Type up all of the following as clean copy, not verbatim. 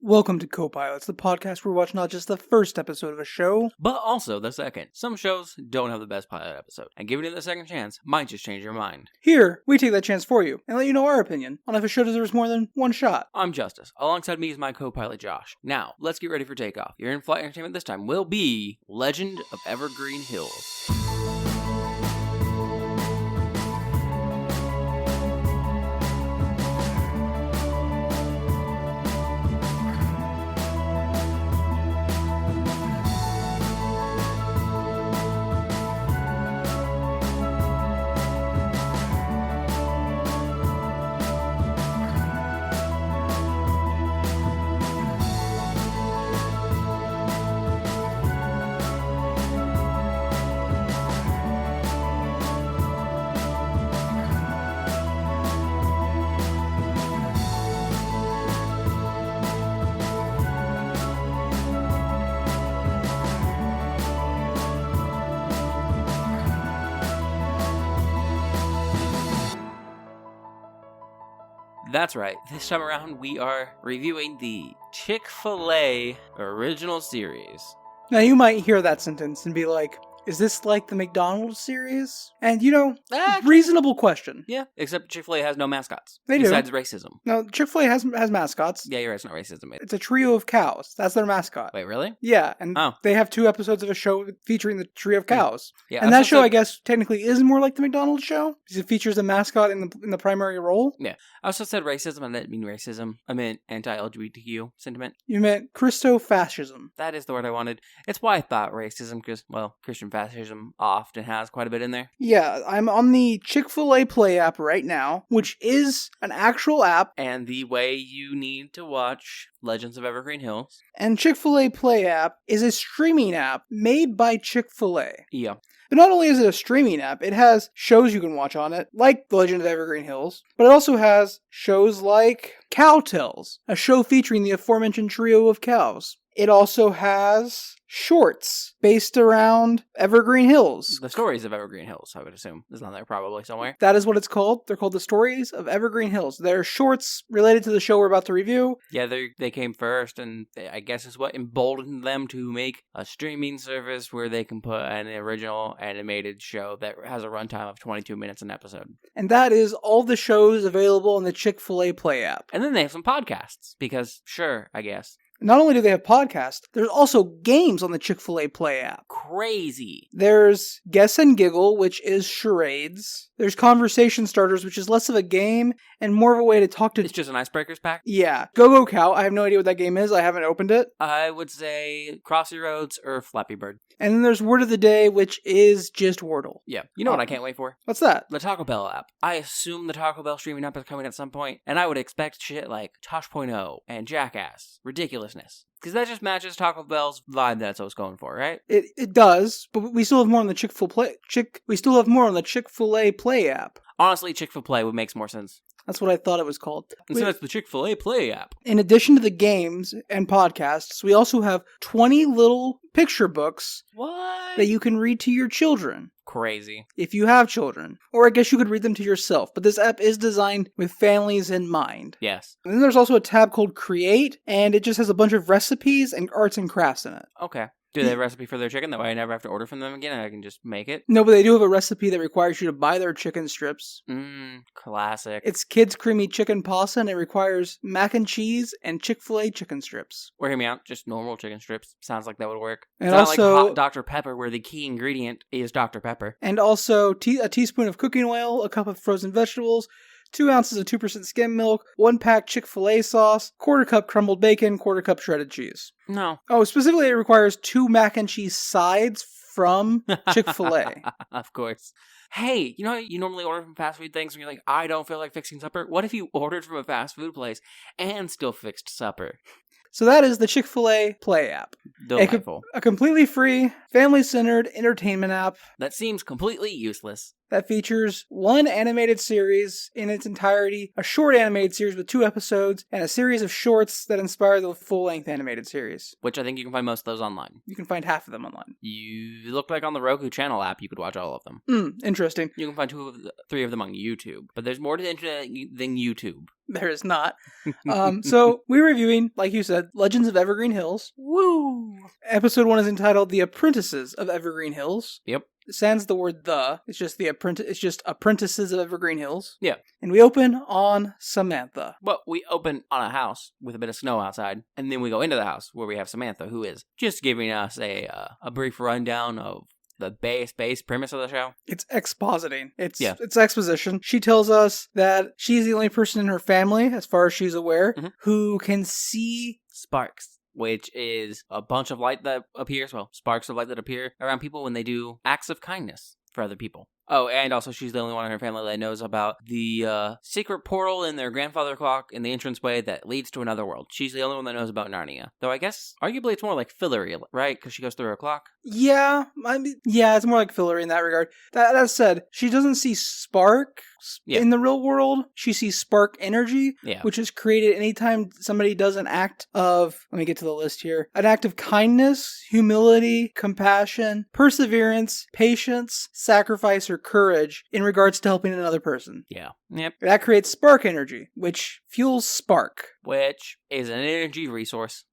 Welcome to Copilots, the podcast where we watch not just the first episode of a show, but also the second. Some shows don't have the best pilot episode, and giving it the second chance might just change your mind. Here, we take that chance for you, and let you know our opinion on if a show deserves more than one shot. I'm Justice. Alongside me is my co-pilot Josh. Now, let's get ready for takeoff. Your in-flight entertainment this time will be Legend of Evergreen Hills. That's right, this time around we are reviewing the Chick-fil-A original series. Now you might hear that sentence and be like, is this like the McDonald's series? And reasonable question. Yeah, except Chick-fil-A has no mascots. They do. Besides racism. No, Chick-fil-A has mascots. Yeah, you're right, it's not racism. It's a trio of cows. That's their mascot. Wait, really? Yeah, and they have 2 episodes of a show featuring the trio of cows. Yeah, and that show, I guess, technically is more like the McDonald's show, because it features a mascot in the primary role. Yeah. I also said racism, I didn't mean racism. I meant anti-LGBTQ sentiment. You meant Christo-fascism. That is the word I wanted. It's why I thought racism, because, well, Christian fascism often has quite a bit in there. Yeah, I'm on the Chick-fil-A Play app right now, which is an actual app. And the way you need to watch Legends of Evergreen Hills. And Chick-fil-A Play app is a streaming app made by Chick-fil-A. Yeah. But not only is it a streaming app, it has shows you can watch on it, like The Legend of Evergreen Hills, but it also has shows like Cow Tales, a show featuring the aforementioned trio of cows. It also has shorts based around Evergreen Hills. The Stories of Evergreen Hills, I would assume, is on there probably somewhere. That is what it's called. They're called The Stories of Evergreen Hills. They're shorts related to the show we're about to review. Yeah, they came first, and I guess it's what emboldened them to make a streaming service where they can put an original animated show that has a runtime of 22 minutes an episode. And that is all the shows available in the Chick-fil-A Play app. And then they have some podcasts, because sure, I guess. Not only do they have podcasts, there's also games on the Chick-fil-A Play app. Crazy. There's Guess and Giggle, which is charades. There's Conversation Starters, which is less of a game and more of a way to talk to... It's just an icebreakers pack? Yeah. Go-Go Cow, I have no idea what that game is. I haven't opened it. I would say Crossy Roads or Flappy Bird. And then there's Word of the Day, which is just Wordle. Yeah. You know what I can't wait for? What's that? The Taco Bell app. I assume the Taco Bell streaming app is coming at some point, and I would expect shit like Tosh.0 and Jackass. Ridiculousness. Because that just matches Taco Bell's vibe that's what it's going for, right? It does, but we still have more on the Chick-fil-A Play app. Honestly, Chick-fil-A would make more sense. That's what I thought it was called. And so that's the Chick-fil-A Play app. In addition to the games and podcasts, we also have 20 little picture books that you can read to your children. Crazy. If you have children. Or I guess you could read them to yourself. But this app is designed with families in mind. Yes. And then there's also a tab called Create, and it just has a bunch of recipes and arts and crafts in it. Okay. Do they have a recipe for their chicken? That way I never have to order from them again and I can just make it? No, but they do have a recipe that requires you to buy their chicken strips. Classic. It's Kids Creamy Chicken Pasta, and it requires mac and cheese and Chick-fil-A chicken strips. Or hear me out, just normal chicken strips. Sounds like that would work. And it's also, not like hot Dr. Pepper where the key ingredient is Dr. Pepper. And also a teaspoon of cooking oil, a cup of frozen vegetables, 2 ounces of 2% skim milk, 1 pack Chick-fil-A sauce, 1/4 cup crumbled bacon, 1/4 cup shredded cheese. No. Oh, specifically it requires 2 mac and cheese sides from Chick-fil-A. Of course. Hey, you know how you normally order from fast food things and you're like, I don't feel like fixing supper? What if you ordered from a fast food place and still fixed supper? So that is the Chick-fil-A Play app. Delightful. A completely free, family-centered entertainment app. That seems completely useless. that features one animated series in its entirety, a short animated series with 2 episodes, and a series of shorts that inspire the full-length animated series. Which I think you can find most of those online. You can find half of them online. You look like on the Roku channel app, you could watch all of them. Interesting. You can find 3 of them on YouTube. But there's more to the internet than YouTube. There is not. So we're reviewing, like you said, Legends of Evergreen Hills. Woo! Episode 1 is entitled The Apprentices of Evergreen Hills. Yep. Sans the word the. It's just Apprentices of Evergreen Hills. Yeah. And we open on Samantha. Well, we open on a house with a bit of snow outside, and then we go into the house where we have Samantha, who is just giving us a brief rundown of the base premise of the show. It's expositing. It's exposition. She tells us that she's the only person in her family, as far as she's aware, who can see sparks, which is a bunch of light that appears, sparks of light that appear around people when they do acts of kindness for other people. Oh, and also she's the only one in her family that knows about the secret portal in their grandfather clock in the entranceway that leads to another world. She's the only one that knows about Narnia. Though I guess, arguably, it's more like fillery, right? Because she goes through her clock. Yeah, it's more like fillery in that regard. That said, she doesn't see sparks in the real world. She sees spark energy, which is created anytime somebody does an act of, let me get to the list here, an act of kindness, humility, compassion, perseverance, patience, sacrifice, or courage in regards to helping another person. Yeah. Yep. That creates spark energy, which fuels spark. Which is an energy resource.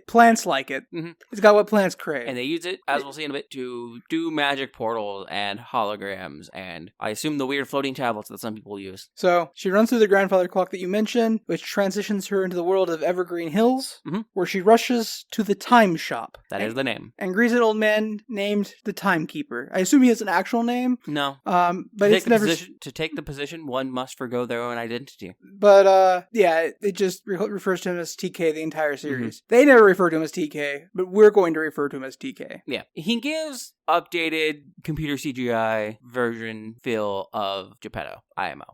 Plants like it. Mm-hmm. It's got what plants crave. And they use it, as we'll see in a bit, to do magic portals and holograms and I assume the weird floating tablets that some people use. So, she runs through the grandfather clock that you mentioned, which transitions her into the world of Evergreen Hills, where she rushes to the time shop. That is the name. And greets an old man named the Timekeeper. I assume he has an actual name. No. But it's never... To take the position, one must forgo their own identity. But, it just refers to him as TK the entire series. They never refer to him as TK, but we're going to refer to him as TK. Yeah. He gives updated computer CGI version feel of Geppetto, IMO.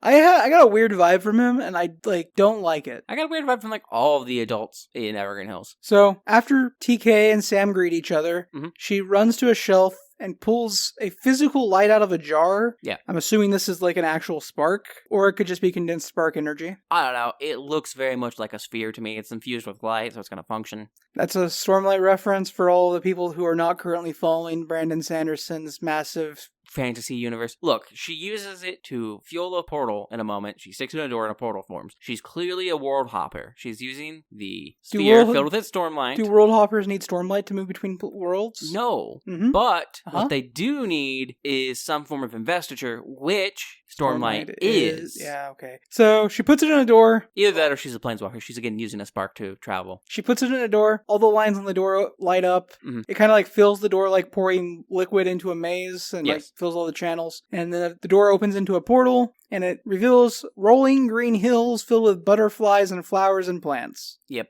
I got a weird vibe from him, and I don't like it. I got a weird vibe from all of the adults in Evergreen Hills. So, after TK and Sam greet each other, she runs to a shelf and pulls a physical light out of a jar. Yeah. I'm assuming this is an actual spark, or it could just be condensed spark energy. I don't know. It looks very much like a sphere to me. It's infused with light, so it's going to function. That's a Stormlight reference for all the people who are not currently following Brandon Sanderson's massive fantasy universe. Look, she uses it to fuel a portal in a moment. She sticks it in a door and a portal forms. She's clearly a world hopper. She's using the sphere filled with its stormlight. Do world hoppers need stormlight to move between worlds? No. But what they do need is some form of investiture, which stormlight is. Yeah, okay. So she puts it in a door. Either that or she's a planeswalker. She's again using a spark to travel. She puts it in a door. All the lines on the door light up. It kind of fills the door like pouring liquid into a maze and fills all the channels. And then the door opens into a portal and it reveals rolling green hills filled with butterflies and flowers and plants. Yep.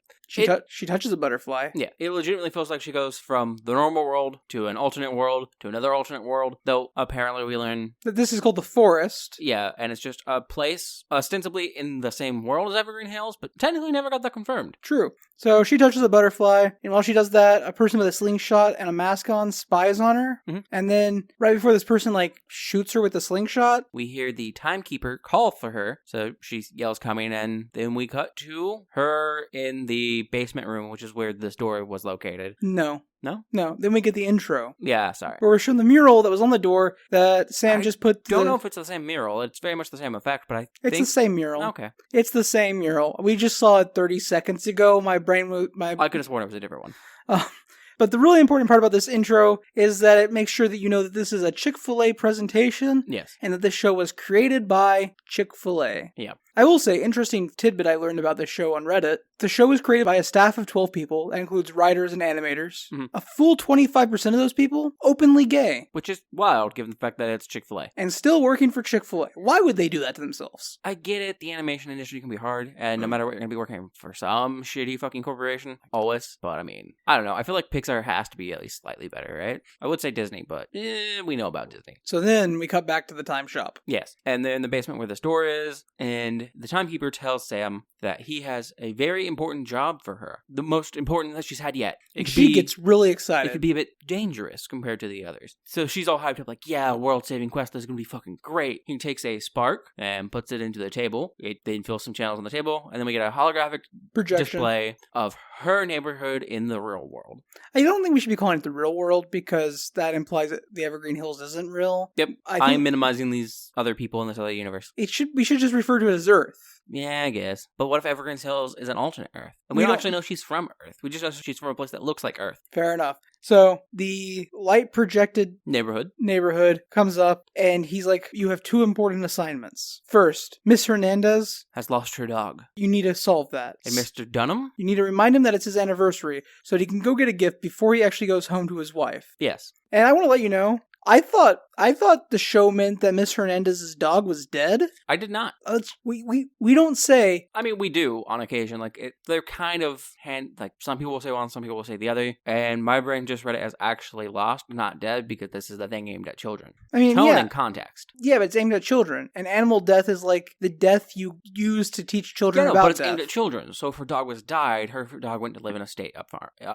She touches a butterfly. Yeah, it legitimately feels like she goes from the normal world to an alternate world to another alternate world, though apparently we learn that this is called the forest. Yeah, and it's just a place ostensibly in the same world as Evergreen Hills, but technically never got that confirmed. True. So she touches a butterfly, and while she does that, a person with a slingshot and a mask on spies on her, and then right before this person shoots her with the slingshot, we hear the timekeeper call for her, so she yells coming, and then we cut to her in the basement room, which is where this door was located. No. Then we get the intro. Yeah, sorry. Where we're shown the mural that was on the door that Sam just put. Don't know if it's the same mural. It's very much the same effect, but it's the same mural. Okay. It's the same mural. We just saw it 30 seconds ago. I could have sworn it was a different one. But the really important part about this intro is that it makes sure that you know that this is a Chick-fil-A presentation. Yes. And that this show was created by Chick-fil-A. Yeah. I will say, interesting tidbit I learned about this show on Reddit. The show was created by a staff of 12 people. That includes writers and animators. A full 25% of those people, openly gay. Which is wild, given the fact that it's Chick-fil-A. And still working for Chick-fil-A. Why would they do that to themselves? I get it. The animation industry can be hard. And no matter what, you're going to be working for some shitty fucking corporation. Always. But I don't know. I feel like Pixar has to be at least slightly better, right? I would say Disney, but we know about Disney. So then we cut back to the time shop. Yes. And they're in the basement where this door is. And the timekeeper tells Sam that he has a very important job for her. The most important that she's had yet. She gets really excited. It could be a bit dangerous compared to the others. So she's all hyped up like, yeah, world-saving quest is going to be fucking great. He takes a spark and puts it into the table. It then fills some channels on the table. And then we get a holographic projection display of her neighborhood in the real world. I don't think we should be calling it the real world because that implies that the Evergreen Hills isn't real. Yep. I'm minimizing these other people in this other universe. We should just refer to it as Earth. Yeah, I guess. But what if Evergreen Hills is an alternate Earth? And we don't actually know she's from Earth. We just know she's from a place that looks like Earth. Fair enough. So the light projected neighborhood comes up, and he's like, you have 2 important assignments. First, Miss Hernandez has lost her dog. You need to solve that. And Mr. Dunham? You need to remind him that it's his anniversary so that he can go get a gift before he actually goes home to his wife. Yes. And I want to let you know, I thought the show meant that Miss Hernandez's dog was dead. I did not. We don't say. I mean, we do on occasion. Like they're kind of like some people will say one, some people will say the other. And my brain just read it as actually lost, not dead, because this is the thing aimed at children. I mean, tone and context. Yeah, but it's aimed at children. And animal death is like the death you use to teach children about but it's death. aimed at children. So if her dog was died, her dog went to live in a state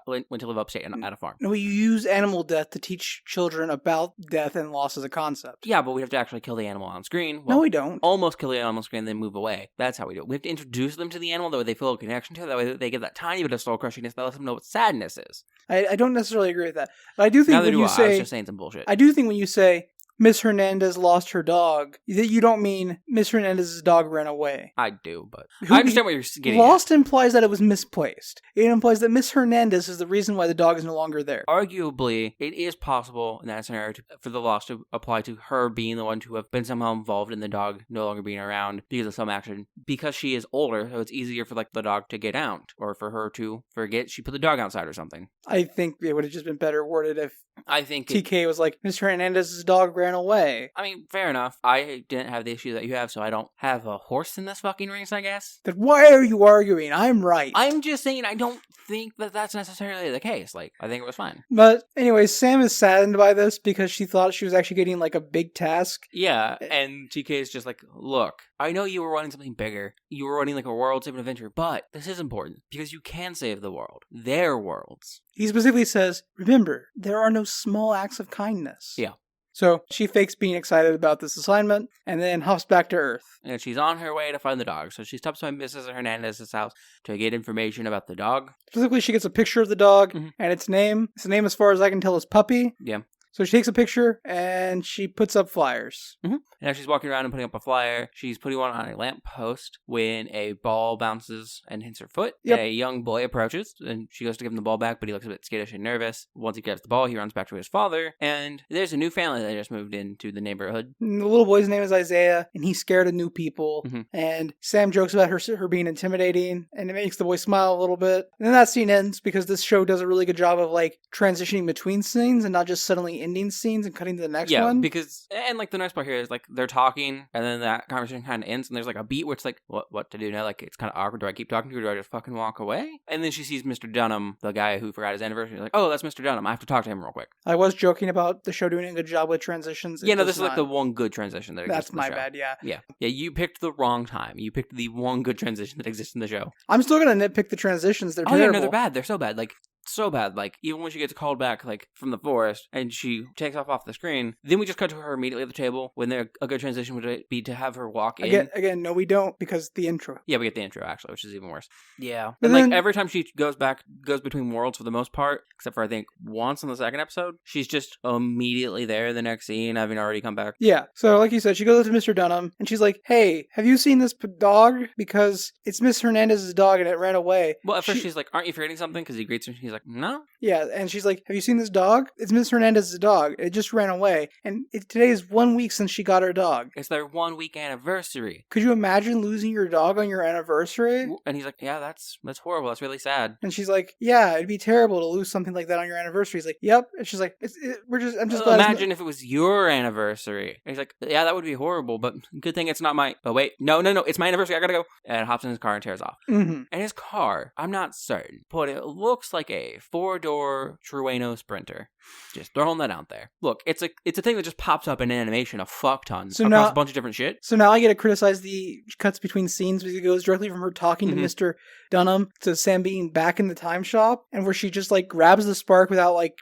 went to live upstate at a farm. No, you use animal death to teach children about death and loss as a concept. Yeah, but we have to actually kill the animal on screen. Well, no, we don't. Almost kill the animal on screen, then move away. That's how we do it. We have to introduce them to the animal, that way they feel a connection to it, that way they get that tiny bit of soul crushingness that lets them know what sadness is. I don't necessarily agree with that. But I do think when you say... I was just saying some bullshit. I do think when you say... Miss Hernandez lost her dog, you don't mean Miss Hernandez's dog ran away. I do, but I understand what you're getting Lost implies that it was misplaced. It implies that Miss Hernandez is the reason why the dog is no longer there. Arguably, it is possible in that scenario for the loss to apply to her being the one to have been somehow involved in the dog no longer being around because of some action. Because she is older, so it's easier for the dog to get out, or for her to forget she put the dog outside or something. I think it would have just been better worded if TK was like, Miss Hernandez's dog ran away. I mean, fair enough. I didn't have the issue that you have, so I don't have a horse in this fucking race, I guess. Then why are you arguing? I'm right. I'm just saying I don't think that that's necessarily the case. I think it was fine. But anyway, Sam is saddened by this because she thought she was actually getting a big task. Yeah, and TK is just like, look, I know you were wanting something bigger. You were wanting a world-saving adventure, but this is important because you can save the world. Their worlds. He specifically says, remember, there are no small acts of kindness. Yeah. So she fakes being excited about this assignment and then hops back to Earth. And she's on her way to find the dog. So she stops by Mrs. Hernandez's house to get information about the dog. Specifically, she gets a picture of the dog and its name. Its name, as far as I can tell, is Puppy. Yeah. So she takes a picture and she puts up flyers. Mm-hmm. And as she's walking around and putting up a flyer, she's putting one on a lamppost when a ball bounces and hits her foot. Yep. A young boy approaches and she goes to give him the ball back, but he looks a bit skittish and nervous. Once he grabs the ball, he runs back to his father. And there's a new family that just moved into the neighborhood. And the little boy's name is Isaiah, and he's scared of new people. Mm-hmm. And Sam jokes about her being intimidating, and it makes the boy smile a little bit. And then that scene ends because this show does a really good job of transitioning between scenes and not just suddenly ending scenes and cutting to the next one. Yeah, because, and the nice part here is they're talking and then that conversation kind of ends and there's a beat where it's what to do now? It's kind of awkward. Do I keep talking to her? Do I just fucking walk away? And then she sees Mr. Dunham, the guy who forgot his anniversary. Like, oh, that's Mr. Dunham. I have to talk to him real quick. I was joking about the show doing a good job with transitions. Yeah, no, this is the one good transition that exists in the show. That's my bad, yeah. Yeah, you picked the wrong time. You picked the one good transition that exists in the show. I'm still going to nitpick the transitions. They're terrible. Yeah, no, they're bad. They're so bad. So bad. Even when she gets called back, from the forest, and she takes off the screen, then we just cut to her immediately at the table, when a good transition would be to have her walk in. Again, no, we don't, because the intro. Yeah, we get the intro, actually, which is even worse. Yeah. And then, every time she goes between worlds for the most part, except for, I think, once in the second episode, she's just immediately there the next scene, having already come back. Yeah. So, like you said, she goes up to Mr. Dunham, and she's like, hey, have you seen this dog? Because it's Miss Hernandez's dog, and it ran away. Well, at first she's like, aren't you forgetting something? Because he greets her, and he's like, no. Yeah, and she's like, have you seen this dog? It's Miss Hernandez's dog. It just ran away. And today is 1 week since she got her dog. It's their 1 week anniversary. Could you imagine losing your dog on your anniversary? And he's like, yeah, that's horrible. That's really sad. And she's like, yeah, it'd be terrible to lose something like that on your anniversary. He's like, yep. And she's like, I'm just glad. Imagine if it was your anniversary. And he's like, yeah, that would be horrible, but good thing it's not my... Oh, wait. No, it's my anniversary. I gotta go. And hops in his car and tears off. Mm-hmm. And his car, I'm not certain, but it looks like a a 4-door Trueno Sprinter. Just throwing that out there. Look, it's a thing that just pops up in animation a fuck ton across a bunch of different shit. So now I get to criticize the cuts between scenes because it goes directly from her talking to Mr. Dunham to Sam being back in the time shop, and where she just like grabs the spark without like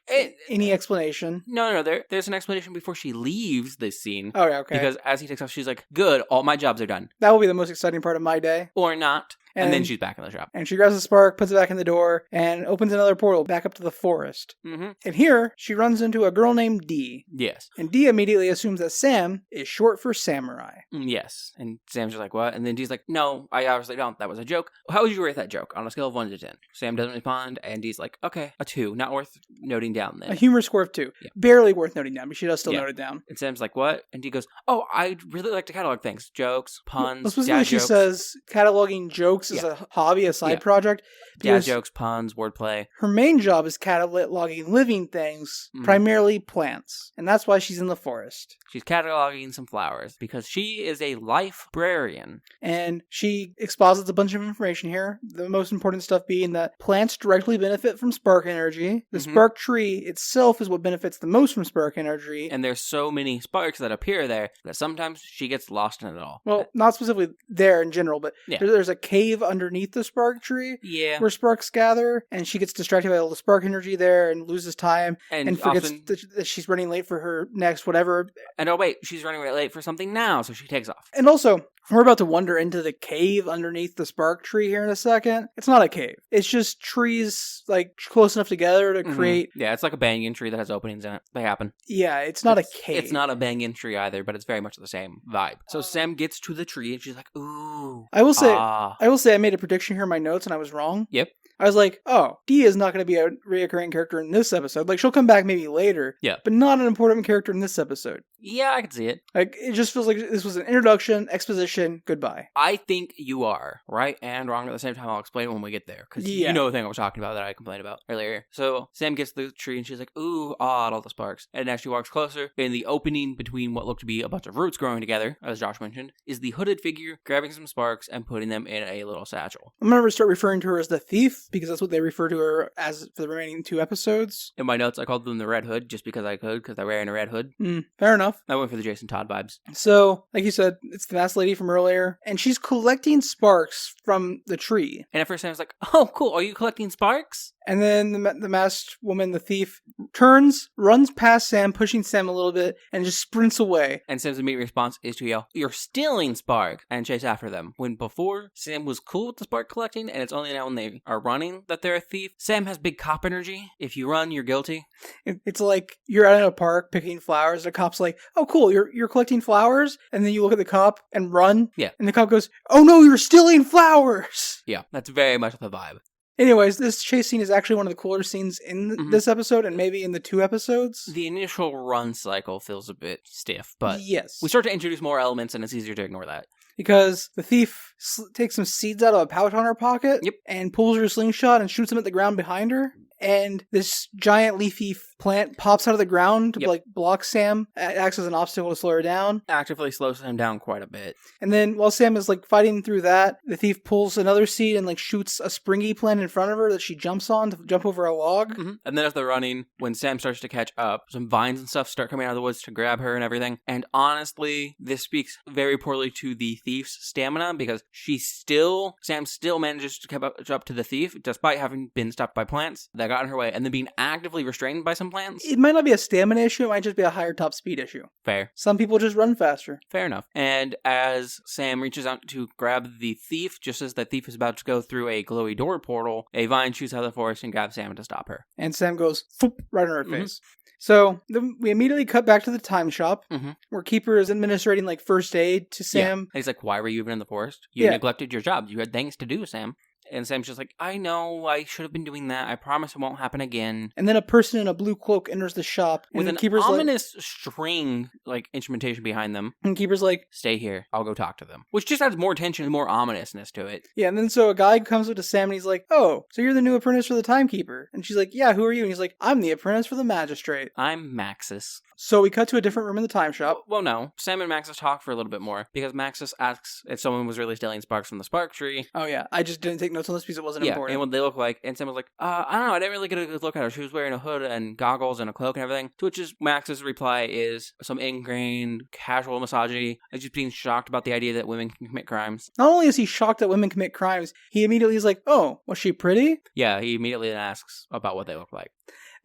any explanation. No. There's an explanation before she leaves this scene. Oh, yeah, okay. Because as he takes off, she's like, "Good, all my jobs are done." That will be the most exciting part of my day. Or not. And then she's back in the shop. And she grabs the spark, puts it back in the door, and opens another portal back up to the forest. Mm-hmm. And here, she runs into a girl named Dee. Yes. And Dee immediately assumes that Sam is short for samurai. Yes. And Sam's just like, what? And then Dee's like, no, I obviously don't. That was a joke. How would you rate that joke on a scale of 1 to 10? Sam doesn't respond, and Dee's like, okay, a 2. Not worth noting down then. A humor score of 2. Yeah. Barely worth noting down, but she does still note it down. And Sam's like, what? And Dee goes, oh, I'd really like to catalog things. Jokes, puns, well, specifically she says cataloging jokes is a hobby, a side project. Dad jokes, puns, wordplay. Her main job is cataloging living things, primarily plants. And that's why she's in the forest. She's cataloging some flowers because she is a librarian. And she exposits a bunch of information here. The most important stuff being that plants directly benefit from spark energy. The spark tree itself is what benefits the most from spark energy. And there's so many sparks that appear there that sometimes she gets lost in it all. Well, not specifically there in general, but there's a cave underneath the spark tree where sparks gather, and she gets distracted by all the spark energy there and loses time and forgets that she's running late for her next whatever. And oh wait, she's running late for something now, so she takes off. And also, we're about to wander into the cave underneath the spark tree here in a second. It's not a cave. It's just trees like close enough together to create... Yeah, it's like a banyan tree that has openings in it. They happen. Yeah, it's not a cave. It's not a banyan tree either, but it's very much the same vibe. So Sam gets to the tree and she's like, ooh. I will say I made a prediction here in my notes and I was wrong. Yep. I was like, oh, Dee is not going to be a reoccurring character in this episode. Like, she'll come back maybe later. Yeah. But not an important character in this episode. Yeah, I can see it. Like, it just feels like this was an introduction, exposition, goodbye. I think you are right and wrong at the same time. I'll explain it when we get there. Because you know the thing I was talking about that I complained about earlier. So Sam gets to the tree and she's like, ooh, at all the sparks. And as she walks closer, in the opening between what looked to be a bunch of roots growing together, as Josh mentioned, is the hooded figure grabbing some sparks and putting them in a little satchel. I'm going to start referring to her as the thief, because that's what they refer to her as for the remaining 2 episodes. In my notes, I called them the Red Hood just because I could, because they're wearing a red hood. Fair enough. I went for the Jason Todd vibes. So, like you said, it's the masked lady from earlier, and she's collecting sparks from the tree. And at first I was like, oh, cool, are you collecting sparks? And then the masked woman, the thief, turns, runs past Sam, pushing Sam a little bit, and just sprints away. And Sam's immediate response is to yell, you're stealing spark, and chase after them. When before, Sam was cool with the spark collecting, and it's only now when they are running that they're a thief. Sam has big cop energy. If you run, you're guilty. It's like you're out in a park picking flowers, and the cop's like, oh, cool, you're collecting flowers? And then you look at the cop and run. Yeah. And the cop goes, oh no, you're stealing flowers! Yeah, that's very much the vibe. Anyways, this chase scene is actually one of the cooler scenes in this episode, and maybe in the 2 episodes. The initial run cycle feels a bit stiff, but yes, we start to introduce more elements, and it's easier to ignore that. Because the thief takes some seeds out of a pouch on her pocket, and pulls her slingshot and shoots them at the ground behind her. And this giant leafy plant pops out of the ground to like block Sam. It acts as an obstacle to slow her down. Actively slows him down quite a bit. And then while Sam is like fighting through that, the thief pulls another seed and like shoots a springy plant in front of her that she jumps on to jump over a log. And then as they're running, when Sam starts to catch up, some vines and stuff start coming out of the woods to grab her and everything. And honestly, this speaks very poorly to the thief's stamina, because Sam still manages to catch up to the thief despite having been stopped by plants that got in her way, and then being actively restrained by some plants. It might not be a stamina issue, it might just be a higher top speed issue. Fair. Some people just run faster. Fair enough. And as Sam reaches out to grab the thief, just as the thief is about to go through a glowy door portal, a vine shoots out of the forest and grabs Sam to stop her. And Sam goes, foop, right on her face. So then we immediately cut back to the time shop, where Keeper is administrating like first aid to Sam. And he's like, why were you even in the forest? You neglected your job. You had things to do, Sam. And Sam's just like, I know, I should have been doing that. I promise it won't happen again. And then a person in a blue cloak enters the shop. With an Keeper's ominous string, like, instrumentation behind them. And Keeper's like, stay here. I'll go talk to them. Which just adds more tension and more ominousness to it. Yeah, and then so a guy comes up to Sam and he's like, oh, so you're the new apprentice for the Timekeeper. And she's like, yeah, who are you? And he's like, I'm the apprentice for the magistrate. I'm Maxis. So we cut to a different room in the time shop. Well, no. Sam and Maxis talk for a little bit more because Maxis asks if someone was really stealing sparks from the spark tree. Oh, yeah. I just didn't take notes on this because it wasn't Yeah, important. and what they look like. And Sam was like, I don't know. I didn't really get a good look at her. She was wearing a hood and goggles and a cloak and everything. To which Max's reply is some ingrained casual misogyny and just being shocked about the idea that women can commit crimes. Not only is he shocked that women commit crimes, he immediately is like, oh, was she pretty? Yeah, he immediately asks about what they look like.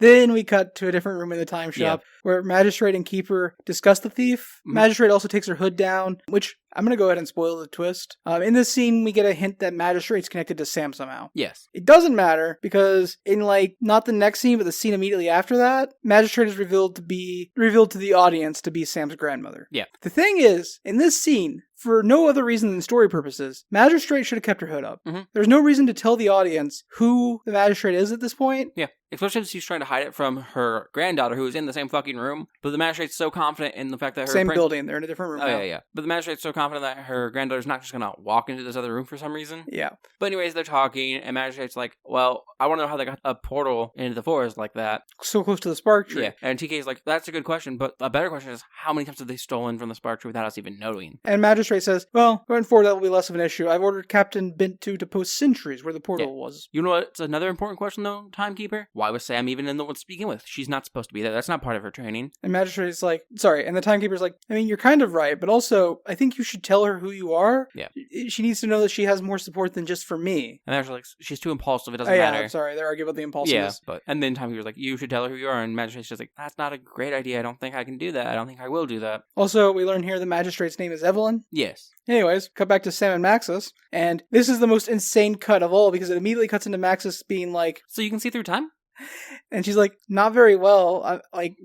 Then we cut to a different room in the time shop where Magistrate and Keeper discuss the thief. Mhm. Magistrate also takes her hood down, which I'm going to go ahead and spoil the twist. In this scene, we get a hint that Magistrate's connected to Sam somehow. Yes. It doesn't matter because in not the next scene, but the scene immediately after that, Magistrate is revealed to the audience to be Sam's grandmother. Yeah. The thing is, in this scene, for no other reason than story purposes, Magistrate should have kept her hood up. Mhm. There's no reason to tell the audience who the Magistrate is at this point. Yeah. Especially since she's trying to hide it from her granddaughter who is in the same fucking room. But the magistrate's so confident in the fact that her... Same building. They're in a different room now. Yeah. But the magistrate's so confident that her granddaughter's not just going to walk into this other room for some reason. Yeah. But anyways, they're talking, and magistrate's like, well, I want to know how they got a portal into the forest like that. So close to the spark tree. Yeah. And TK's like, that's a good question, but a better question is, how many times have they stolen from the spark tree without us even knowing? And Magistrate says, well, going forward, that will be less of an issue. I've ordered Captain Bintu to post sentries where the portal was. You know what's another important question, though, Timekeeper? Why was Sam even in the one to begin with? She's not supposed to be there. That's not part of her training. And Magistrate's like, sorry. And the Timekeeper's like, I mean, you're kind of right, but also, I think you should tell her who you are. Yeah. She needs to know that she has more support than just for me. And they're like, she's too impulsive. It doesn't Yeah, matter. I'm sorry. They're arguing about the impulsiveness. Yeah, and then Timekeeper's like, you should tell her who you are. And Magistrate's just like, that's not a great idea. I don't think I can do that. I don't think I will do that. Also, we learn here the Magistrate's name is Evelyn. Yes. Anyways, cut back to Sam and Maxis. And this is the most insane cut of all because it immediately cuts into Maxis being like... So you can see through time? And she's like, not very well.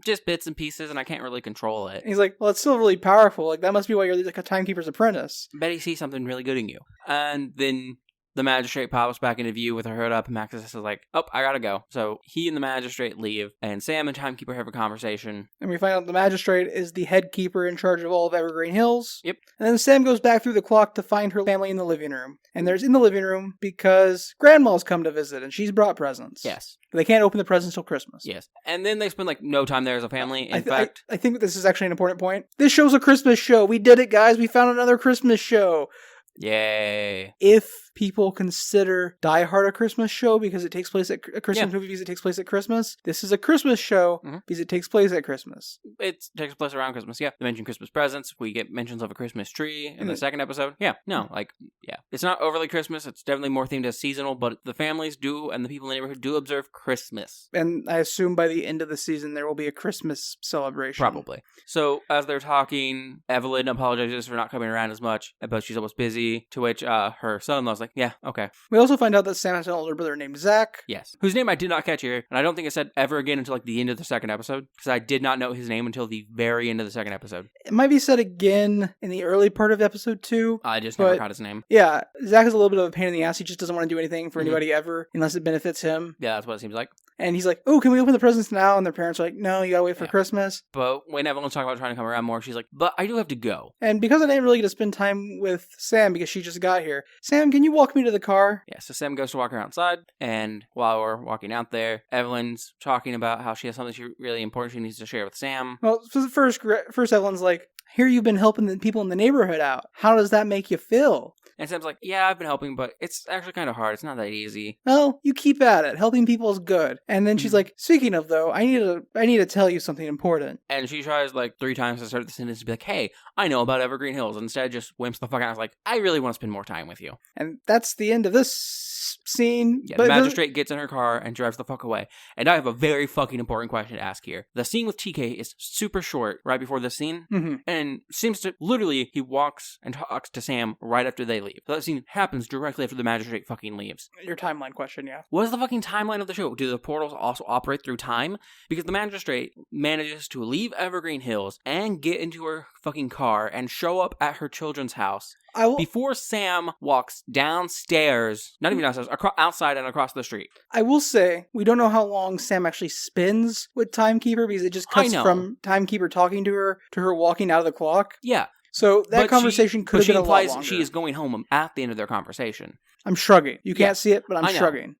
Just bits and pieces, and I can't really control it. And he's like, well, it's still really powerful. Like, that must be why you're like a Timekeeper's apprentice. Betty sees something really good in you. And then the magistrate pops back into view with her hood up, and Maxis is like, oh, I gotta go. So he and the magistrate leave, and Sam and Timekeeper have a conversation. And we find out the magistrate is the head keeper in charge of all of Evergreen Hills. Yep. And then Sam goes back through the clock to find her family in the living room. And there's in the living room because Grandma's come to visit, and she's brought presents. Yes. They can't open the presents till Christmas. Yes. And then they spend no time there as a family. In fact... I think this is actually an important point. This show's a Christmas show. We did it, guys. We found another Christmas show. Yay. If people consider Die Hard a Christmas show because it takes place at a Christmas movie because it takes place at Christmas, this is a Christmas show because it takes place at Christmas. It takes place around Christmas, yeah. They mention Christmas presents. We get mentions of a Christmas tree in the second episode. Yeah, no, It's not overly Christmas. It's definitely more themed as seasonal, but the families do and the people in the neighborhood do observe Christmas. And I assume by the end of the season there will be a Christmas celebration. Probably. So, as they're talking, Evelyn apologizes for not coming around as much, but she's almost busy, to which her son-in-law's like, yeah, okay. We also find out that Sam has an older brother named Zach. Yes. Whose name I did not catch here, and I don't think it said ever again until the end of the second episode, because I did not know his name until the very end of the second episode. It might be said again in the early part of episode 2. I just never caught his name. Yeah, Zach is a little bit of a pain in the ass. He just doesn't want to do anything for anybody ever, unless it benefits him. Yeah, that's what it seems like. And he's like, oh, can we open the presents now? And their parents are like, no, you gotta wait for Christmas. But when Evelyn's talking about trying to come around more, she's like, but I do have to go. And because I didn't really get to spend time with Sam because she just got here, Sam, can you walk me to the car? Yeah, so Sam goes to walk her outside, and while we're walking out there, Evelyn's talking about how she has something really important she needs to share with Sam. Well, so first Evelyn's like, here you've been helping the people in the neighborhood out. How does that make you feel? And Sam's like, yeah, I've been helping, but it's actually kind of hard. It's not that easy. Well, you keep at it. Helping people is good. And then she's like, speaking of though, I need to tell you something important. And she tries 3 times to start the sentence to be like, hey, I know about Evergreen Hills. Instead, just wimps the fuck out. I was like, I really want to spend more time with you. And that's the end of this scene. Yeah, the magistrate gets in her car and drives the fuck away. And I have a very fucking important question to ask here. The scene with TK is super short right before this scene. Mm-hmm. And seems to, literally, he walks and talks to Sam right after they leave. So that scene happens directly after the magistrate fucking leaves. Your timeline question, yeah. What is the fucking timeline of the show? Do the portals also operate through time? Because the magistrate manages to leave Evergreen Hills and get into her fucking car and show up at her children's house before Sam walks downstairs, not even downstairs, outside and across the street. I will say, we don't know how long Sam actually spends with Timekeeper because it just cuts from Timekeeper talking to her walking out of the clock. Yeah. So that conversation could have been a lot longer. She is going home at the end of their conversation. I'm shrugging. You can't see it, but I'm shrugging.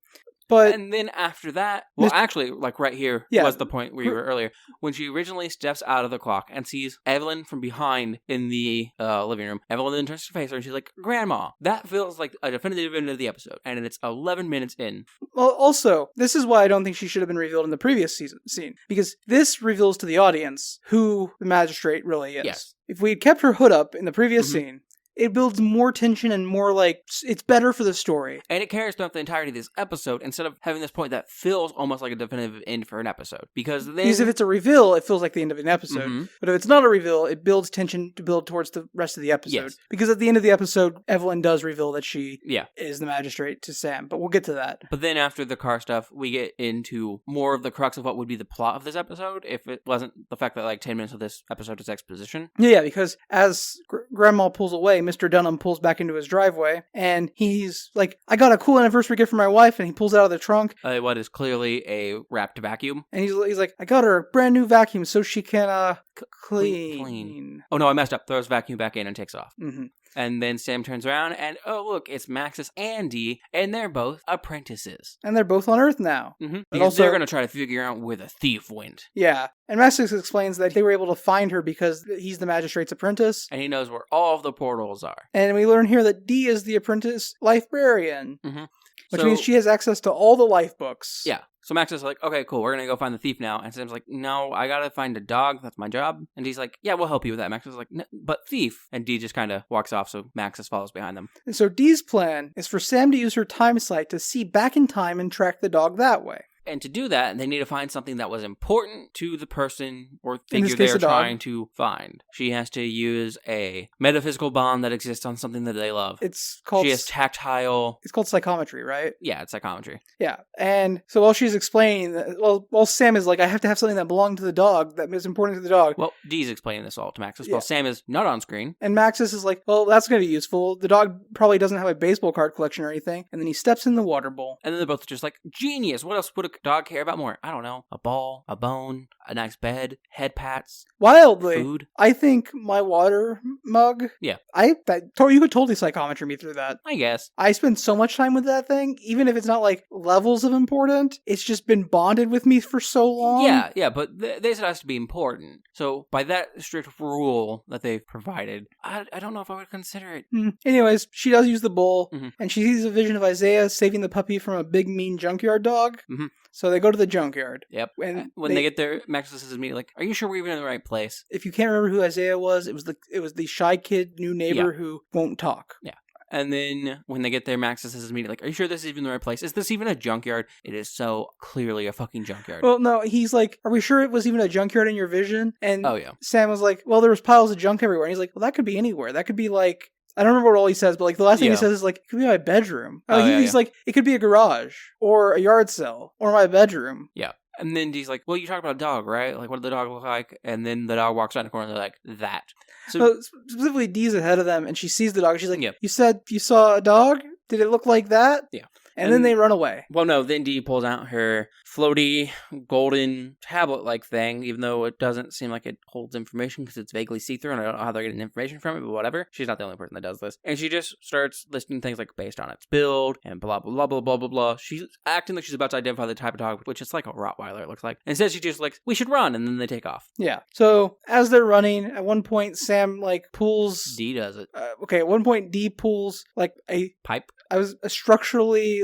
But And then after that, well, actually, like right here was the point where you were earlier. When she originally steps out of the clock and sees Evelyn from behind in the living room, Evelyn then turns to face her and she's like, Grandma. That feels like a definitive end of the episode. And it's 11 minutes in. Well, also, this is why I don't think she should have been revealed in the previous scene. Because this reveals to the audience who the magistrate really is. Yes. If we had kept her hood up in the previous scene, it builds more tension and more like, it's better for the story. And it carries throughout the entirety of this episode instead of having this point that feels almost like a definitive end for an episode. Because if it's a reveal, it feels like the end of an episode. But if it's not a reveal, it builds tension to build towards the rest of the episode. Yes. Because at the end of the episode, Evelyn does reveal that she is the magistrate to Sam. But we'll get to that. But then after the car stuff, we get into more of the crux of what would be the plot of this episode if it wasn't the fact that like 10 minutes of this episode is exposition. Yeah, because as Grandma pulls away, Mr. Dunham pulls back into his driveway, and he's like, I got a cool anniversary gift for my wife, and he pulls it out of the trunk. What is clearly a wrapped vacuum. And he's like, I got her a brand new vacuum so she can clean. Oh no, I messed up. Throws vacuum back in and takes off. Mm-hmm. And then Sam turns around and, oh look, it's Maxis and Dee, and they're both apprentices. And they're both on Earth now. Mm-hmm. Because they're going to try to figure out where the thief went. Yeah. And Maxis explains that they were able to find her because he's the magistrate's apprentice. And he knows where all of the portals are. And we learn here that Dee is the apprentice librarian. Mm-hmm. Which means she has access to all the life books. Yeah. So Max is like, okay, cool, we're going to go find the thief now. And Sam's like, no, I got to find a dog. That's my job. And he's like, yeah, we'll help you with that. Max is like, but thief. And Dee just kind of walks off, so Max just follows behind them. And so Dee's plan is for Sam to use her time sight to see back in time and track the dog that way. And to do that, they need to find something that was important to the person or figure they're trying to find. She has to use a metaphysical bond that exists on something that they love. It's called... She has tactile... It's called psychometry, right? Yeah, it's psychometry. Yeah. And so while she's explaining... While Sam is like, I have to have something that belonged to the dog, that is important to the dog. Well, Dee's explaining this all to Maxis, while Sam is not on screen. And Maxis is like, well, that's going to be useful. The dog probably doesn't have a baseball card collection or anything. And then he steps in the water bowl. And then they're both just like, genius! What else would a dog care about more? I don't know. A ball, a bone, a nice bed, head pats, wildly, food. I think my water mug. Yeah. You could totally psychometry me through that. I guess. I spend so much time with that thing, even if it's not like levels of important. It's just been bonded with me for so long. Yeah, but this has to be important. So by that strict rule that they've provided, I don't know if I would consider it. Anyways, she does use the bowl, and she sees a vision of Isaiah saving the puppy from a big mean junkyard dog. Mm-hmm. So they go to the junkyard. Yep. And when they get there, Maxis says immediately, like, are you sure we're even in the right place? If you can't remember who Isaiah was, it was the shy kid, new neighbor who won't talk. Yeah. And then when they get there, Maxis says immediately, like, are you sure this is even the right place? Is this even a junkyard? It is so clearly a fucking junkyard. Well, no, he's like, are we sure it was even a junkyard in your vision? And oh, yeah. Sam was like, well, there was piles of junk everywhere. And he's like, well, that could be anywhere. That could be like... I don't remember what all he says, but like the last thing he says is like, it could be my bedroom. He's like, it could be a garage or a yard cell or my bedroom. Yeah. And then he's like, well, you talked about a dog, right? Like, what did the dog look like? And then the dog walks around the corner and they're like, that. So specifically, Dee's ahead of them and she sees the dog. She's like, you said you saw a dog? Did it look like that? Yeah. And then they run away. Well, no, then Dee pulls out her floaty golden tablet-like thing, even though it doesn't seem like it holds information because it's vaguely see-through and I don't know how they're getting information from it, but whatever. She's not the only person that does this. And she just starts listing things like based on its build and blah, blah, blah, blah, blah, blah, blah. She's acting like she's about to identify the type of dog, which is like a Rottweiler, it looks like. Instead, she's just like, we should run, and then they take off. Yeah. So as they're running, at one point, Sam like pulls... Dee does it. At one point, Dee pulls like a... pipe? I was a structurally...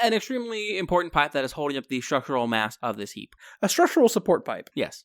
An extremely important pipe that is holding up the structural mass of this heap. A structural support pipe. Yes.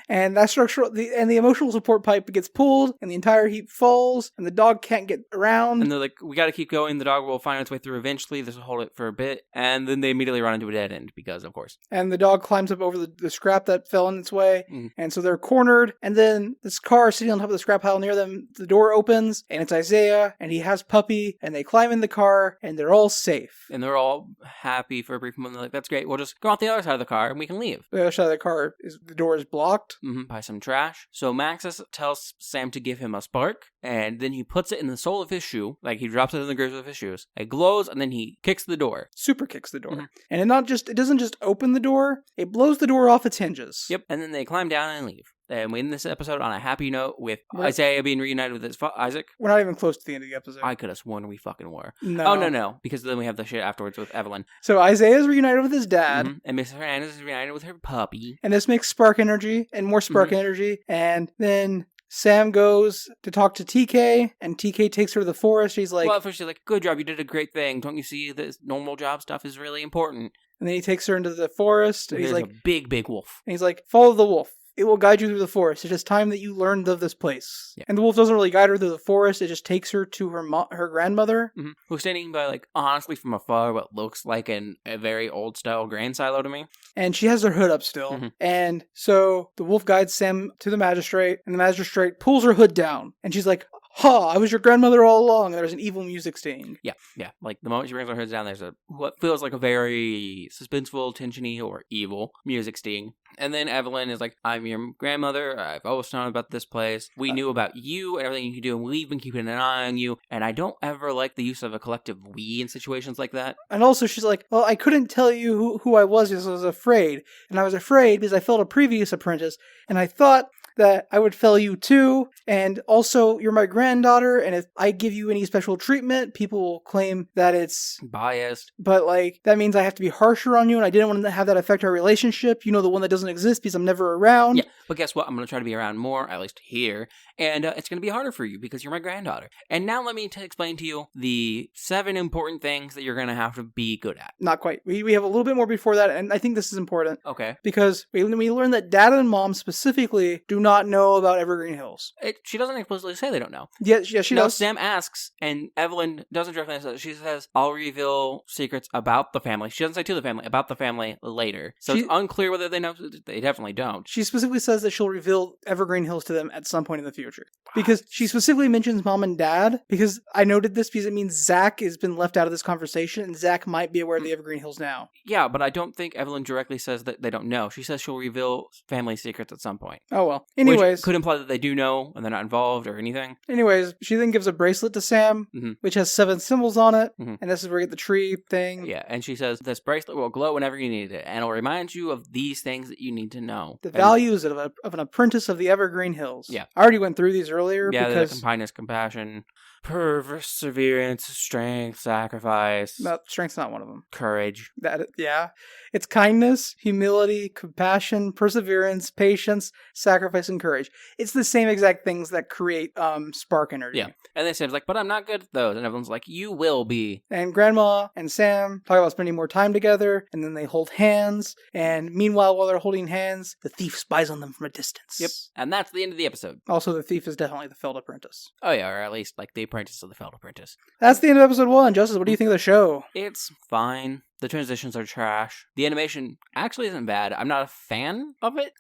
And that the emotional support pipe gets pulled, and the entire heap falls, and the dog can't get around. And they're like, we gotta keep going, the dog will find its way through eventually, this will hold it for a bit, and then they immediately run into a dead end, because of course. And the dog climbs up over the scrap that fell in its way, and so they're cornered, and then this car sitting on top of the scrap pile near them, the door opens, and it's Isaiah, and he has Puppy, and they climb in the car, and they're all safe. And they're all happy for a brief moment, they're like, that's great, we'll just go out the other side of the car, and we can leave. The other side of the car, the door is blocked. By some trash. So Maxis tells Sam to give him a spark, and then he puts it in the sole of his shoe, like he drops it in the grooves of his shoes. It glows, and then he kicks the door. Super kicks the door. And it doesn't just open the door, it blows the door off its hinges. Yep, and then they climb down and leave. And we end this episode on a happy note with Right. Isaiah being reunited with his Isaac. We're not even close to the end of the episode. I could have sworn we fucking were. No. Oh, no. Because then we have the shit afterwards with Evelyn. So Isaiah's reunited with his dad. Mhm. And Miss Hernandez is reunited with her puppy. And this makes spark energy and more spark energy. And then Sam goes to talk to TK, and TK takes her to the forest. She's like... Well, at first she's like, good job, you did a great thing. Don't you see this normal job stuff is really important? And then he takes her into the forest. And There's he's like... a big wolf. And he's like, follow the wolf. It will guide you through the forest. It is time that you learned of this place. Yeah. And the wolf doesn't really guide her through the forest. It just takes her to her grandmother. Mm-hmm. Who's standing by, like, honestly, from afar, what looks like a very old-style grain silo to me. And she has her hood up still. Mm-hmm. And so the wolf guides Sam to the magistrate. And the magistrate pulls her hood down. And she's like, ha, I was your grandmother all along. And there's an evil music sting. Yeah. Like, the moment she brings her hood down, there's what feels like a very suspenseful, tensiony, or evil music sting. And then Evelyn is like, I'm your grandmother. I've always known about this place. We knew about you and everything you can do, and we've been keeping an eye on you. And I don't ever like the use of a collective we in situations like that. And also she's like, well, I couldn't tell you who I was because I was afraid. And I was afraid because I failed a previous apprentice. And I thought that I would fail you too. And also, you're my granddaughter. And if I give you any special treatment, people will claim that it's biased. But, like, that means I have to be harsher on you. And I didn't want to have that affect our relationship. You know, the one that doesn't exist because I'm never around. Yeah, but guess what? I'm going to try to be around more, at least here. And it's going to be harder for you because you're my granddaughter. And now let me explain to you the 7 important things that you're going to have to be good at. Not quite. We have a little bit more before that. And I think this is important. Okay. Because we learn that Dad and Mom specifically do not know about Evergreen Hills. She doesn't explicitly say they don't know. Yeah, she does. Sam asks, and Evelyn doesn't directly say. She says, I'll reveal secrets about the family. She doesn't say to the family, about the family later. So it's unclear whether they know. They definitely don't. She specifically says that she'll reveal Evergreen Hills to them at some point in the future. Because she specifically mentions Mom and Dad, because I noted this because it means Zach has been left out of this conversation, and Zach might be aware of the Evergreen Hills now. Yeah, but I don't think Evelyn directly says that they don't know. She says she'll reveal family secrets at some point. Oh, well. Anyways. Which could imply that they do know, and they're not involved or anything. Anyways, she then gives a bracelet to Sam, which has 7 symbols on it, and this is where you get the tree thing. Yeah, and she says, this bracelet will glow whenever you need it, and it'll remind you of these things that you need to know. The values of an apprentice of the Evergreen Hills. Yeah. I already went through these earlier. Yeah, because kindness, compassion, perseverance, strength, sacrifice. No, strength's not one of them. Courage. Yeah. It's kindness, humility, compassion, perseverance, patience, sacrifice, and courage. It's the same exact things that create spark energy. Yeah. And then Sam's like, but I'm not good at those. And everyone's like, you will be. And Grandma and Sam talk about spending more time together, and then they hold hands. And meanwhile, while they're holding hands, the thief spies on them from a distance. Yep. And that's the end of the episode. Also, the thief is definitely the failed apprentice. Oh, yeah, or at least like the apprentice of the failed apprentice. That's the end of episode 1. Justice, what do you think of the show? It's fine. The transitions are trash. The animation actually isn't bad. I'm not a fan of it.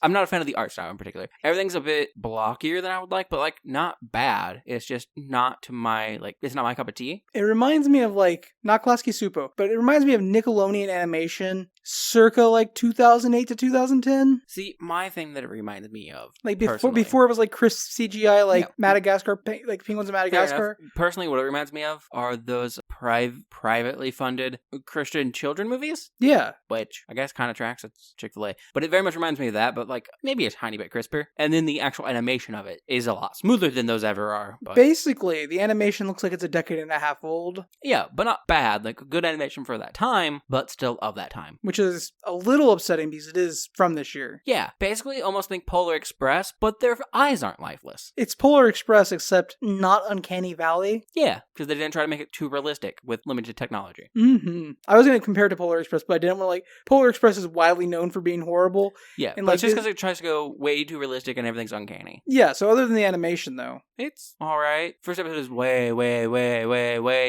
I'm not a fan of the art style in particular. Everything's a bit blockier than I would like, but like not bad. It's just not to my, like, it's not my cup of tea. It reminds me of like, not Klasky Supo, but it reminds me of Nickelodeon animation circa like 2008 to 2010. See, my thing that it reminded me of, like before it was like Chris CGI, like Madagascar, like Penguins of Madagascar. Personally, what it reminds me of are those privately funded Christian children movies. Yeah. Which I guess kind of tracks. It's Chick-fil-A. But it very much reminds me of that, but like maybe a tiny bit crisper. And then the actual animation of it is a lot smoother than those ever are. But basically, the animation looks like it's a decade and a half old. Yeah, but not bad. Like good animation for that time, but still of that time. Which is a little upsetting because it is from this year. Yeah, basically almost think Polar Express, but their eyes aren't lifeless. It's Polar Express, except not Uncanny Valley. Yeah, because they didn't try to make it too realistic with limited technology. Mm-hmm. I was going to compare it to Polar Express, but I didn't want to, like, Polar Express is widely known for being horrible. Yeah, and but like, it's just because it tries to go way too realistic and everything's uncanny. Yeah, so other than the animation, though. It's alright. First episode is way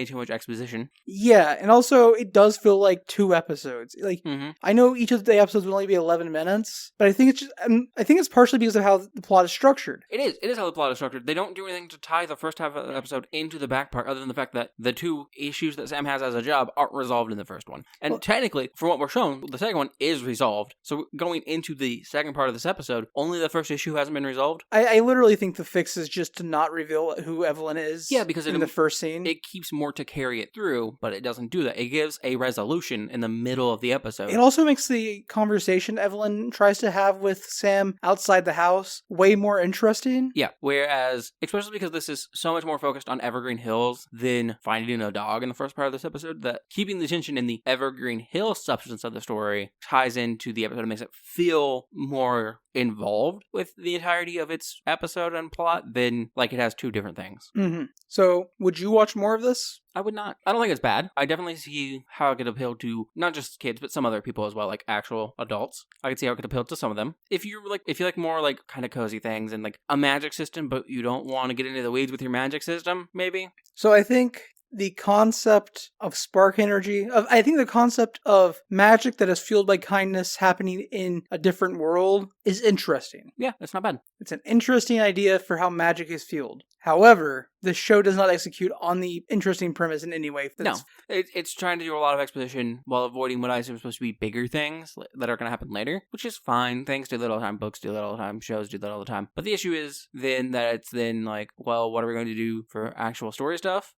too much exposition. Yeah, and also it does feel like 2 episodes. Like, I know each of the episodes will only be 11 minutes, but I think it's just, I think it's partially because of how the plot is structured. It is how the plot is structured. They don't do anything to tie the first half of the episode into the back part, other than the fact that the 2 issues that Sam has as a job aren't resolved in the first one. And technically, from what we're shown, the second one is resolved. So going into the second part of this episode, only the first issue hasn't been resolved. I literally think the fix is just to not reveal who Evelyn is. Yeah, because in the first scene. It keeps more to carry it through, but it doesn't do that. It gives a resolution in the middle of the episode. It also makes the conversation Evelyn tries to have with Sam outside the house way more interesting. Yeah, whereas, especially because this is so much more focused on Evergreen Hills than finding a dog in the first part of this episode, that keeping the tension in the Evergreen Hills substance of the story ties into the episode and makes it feel more involved with the entirety of its episode and plot than like it has two different things. Mm-hmm. So, would you watch more of this? I would not. I don't think it's bad. I definitely see how it could appeal to not just kids, but some other people as well, like actual adults. I could see how it could appeal to some of them. If you like more like kind of cozy things and like a magic system, but you don't want to get into the weeds with your magic system, maybe. So I think the concept of spark energy, I think the concept of magic that is fueled by kindness happening in a different world is interesting. Yeah, it's not bad. It's an interesting idea for how magic is fueled. However, the show does not execute on the interesting premise in any way. No, it's trying to do a lot of exposition while avoiding what I assume is supposed to be bigger things that are going to happen later, which is fine. Things do that all the time. Books do that all the time. Shows do that all the time. But the issue is then that it's then like, well, what are we going to do for actual story stuff?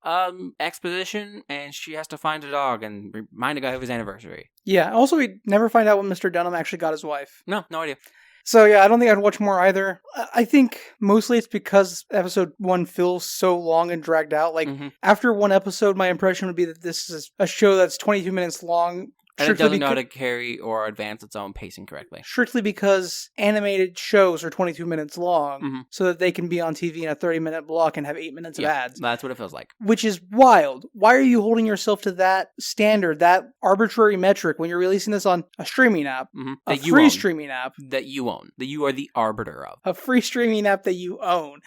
Exposition, and she has to find a dog and remind a guy of his anniversary. Yeah, also we never find out when Mr. Dunham actually got his wife. No idea. So yeah, I don't think I'd watch more either. I think mostly it's because episode 1 feels so long and dragged out. Like, after one episode, my impression would be that this is a show that's 22 minutes long. And it doesn't know how to carry or advance its own pacing correctly. Strictly because animated shows are 22 minutes long, so that they can be on TV in a 30-minute block and have 8 minutes of ads. That's what it feels like. Which is wild. Why are you holding yourself to that standard, that arbitrary metric, when you're releasing this on a streaming app, a free streaming app? That you own. That you are the arbiter of. A free streaming app that you own.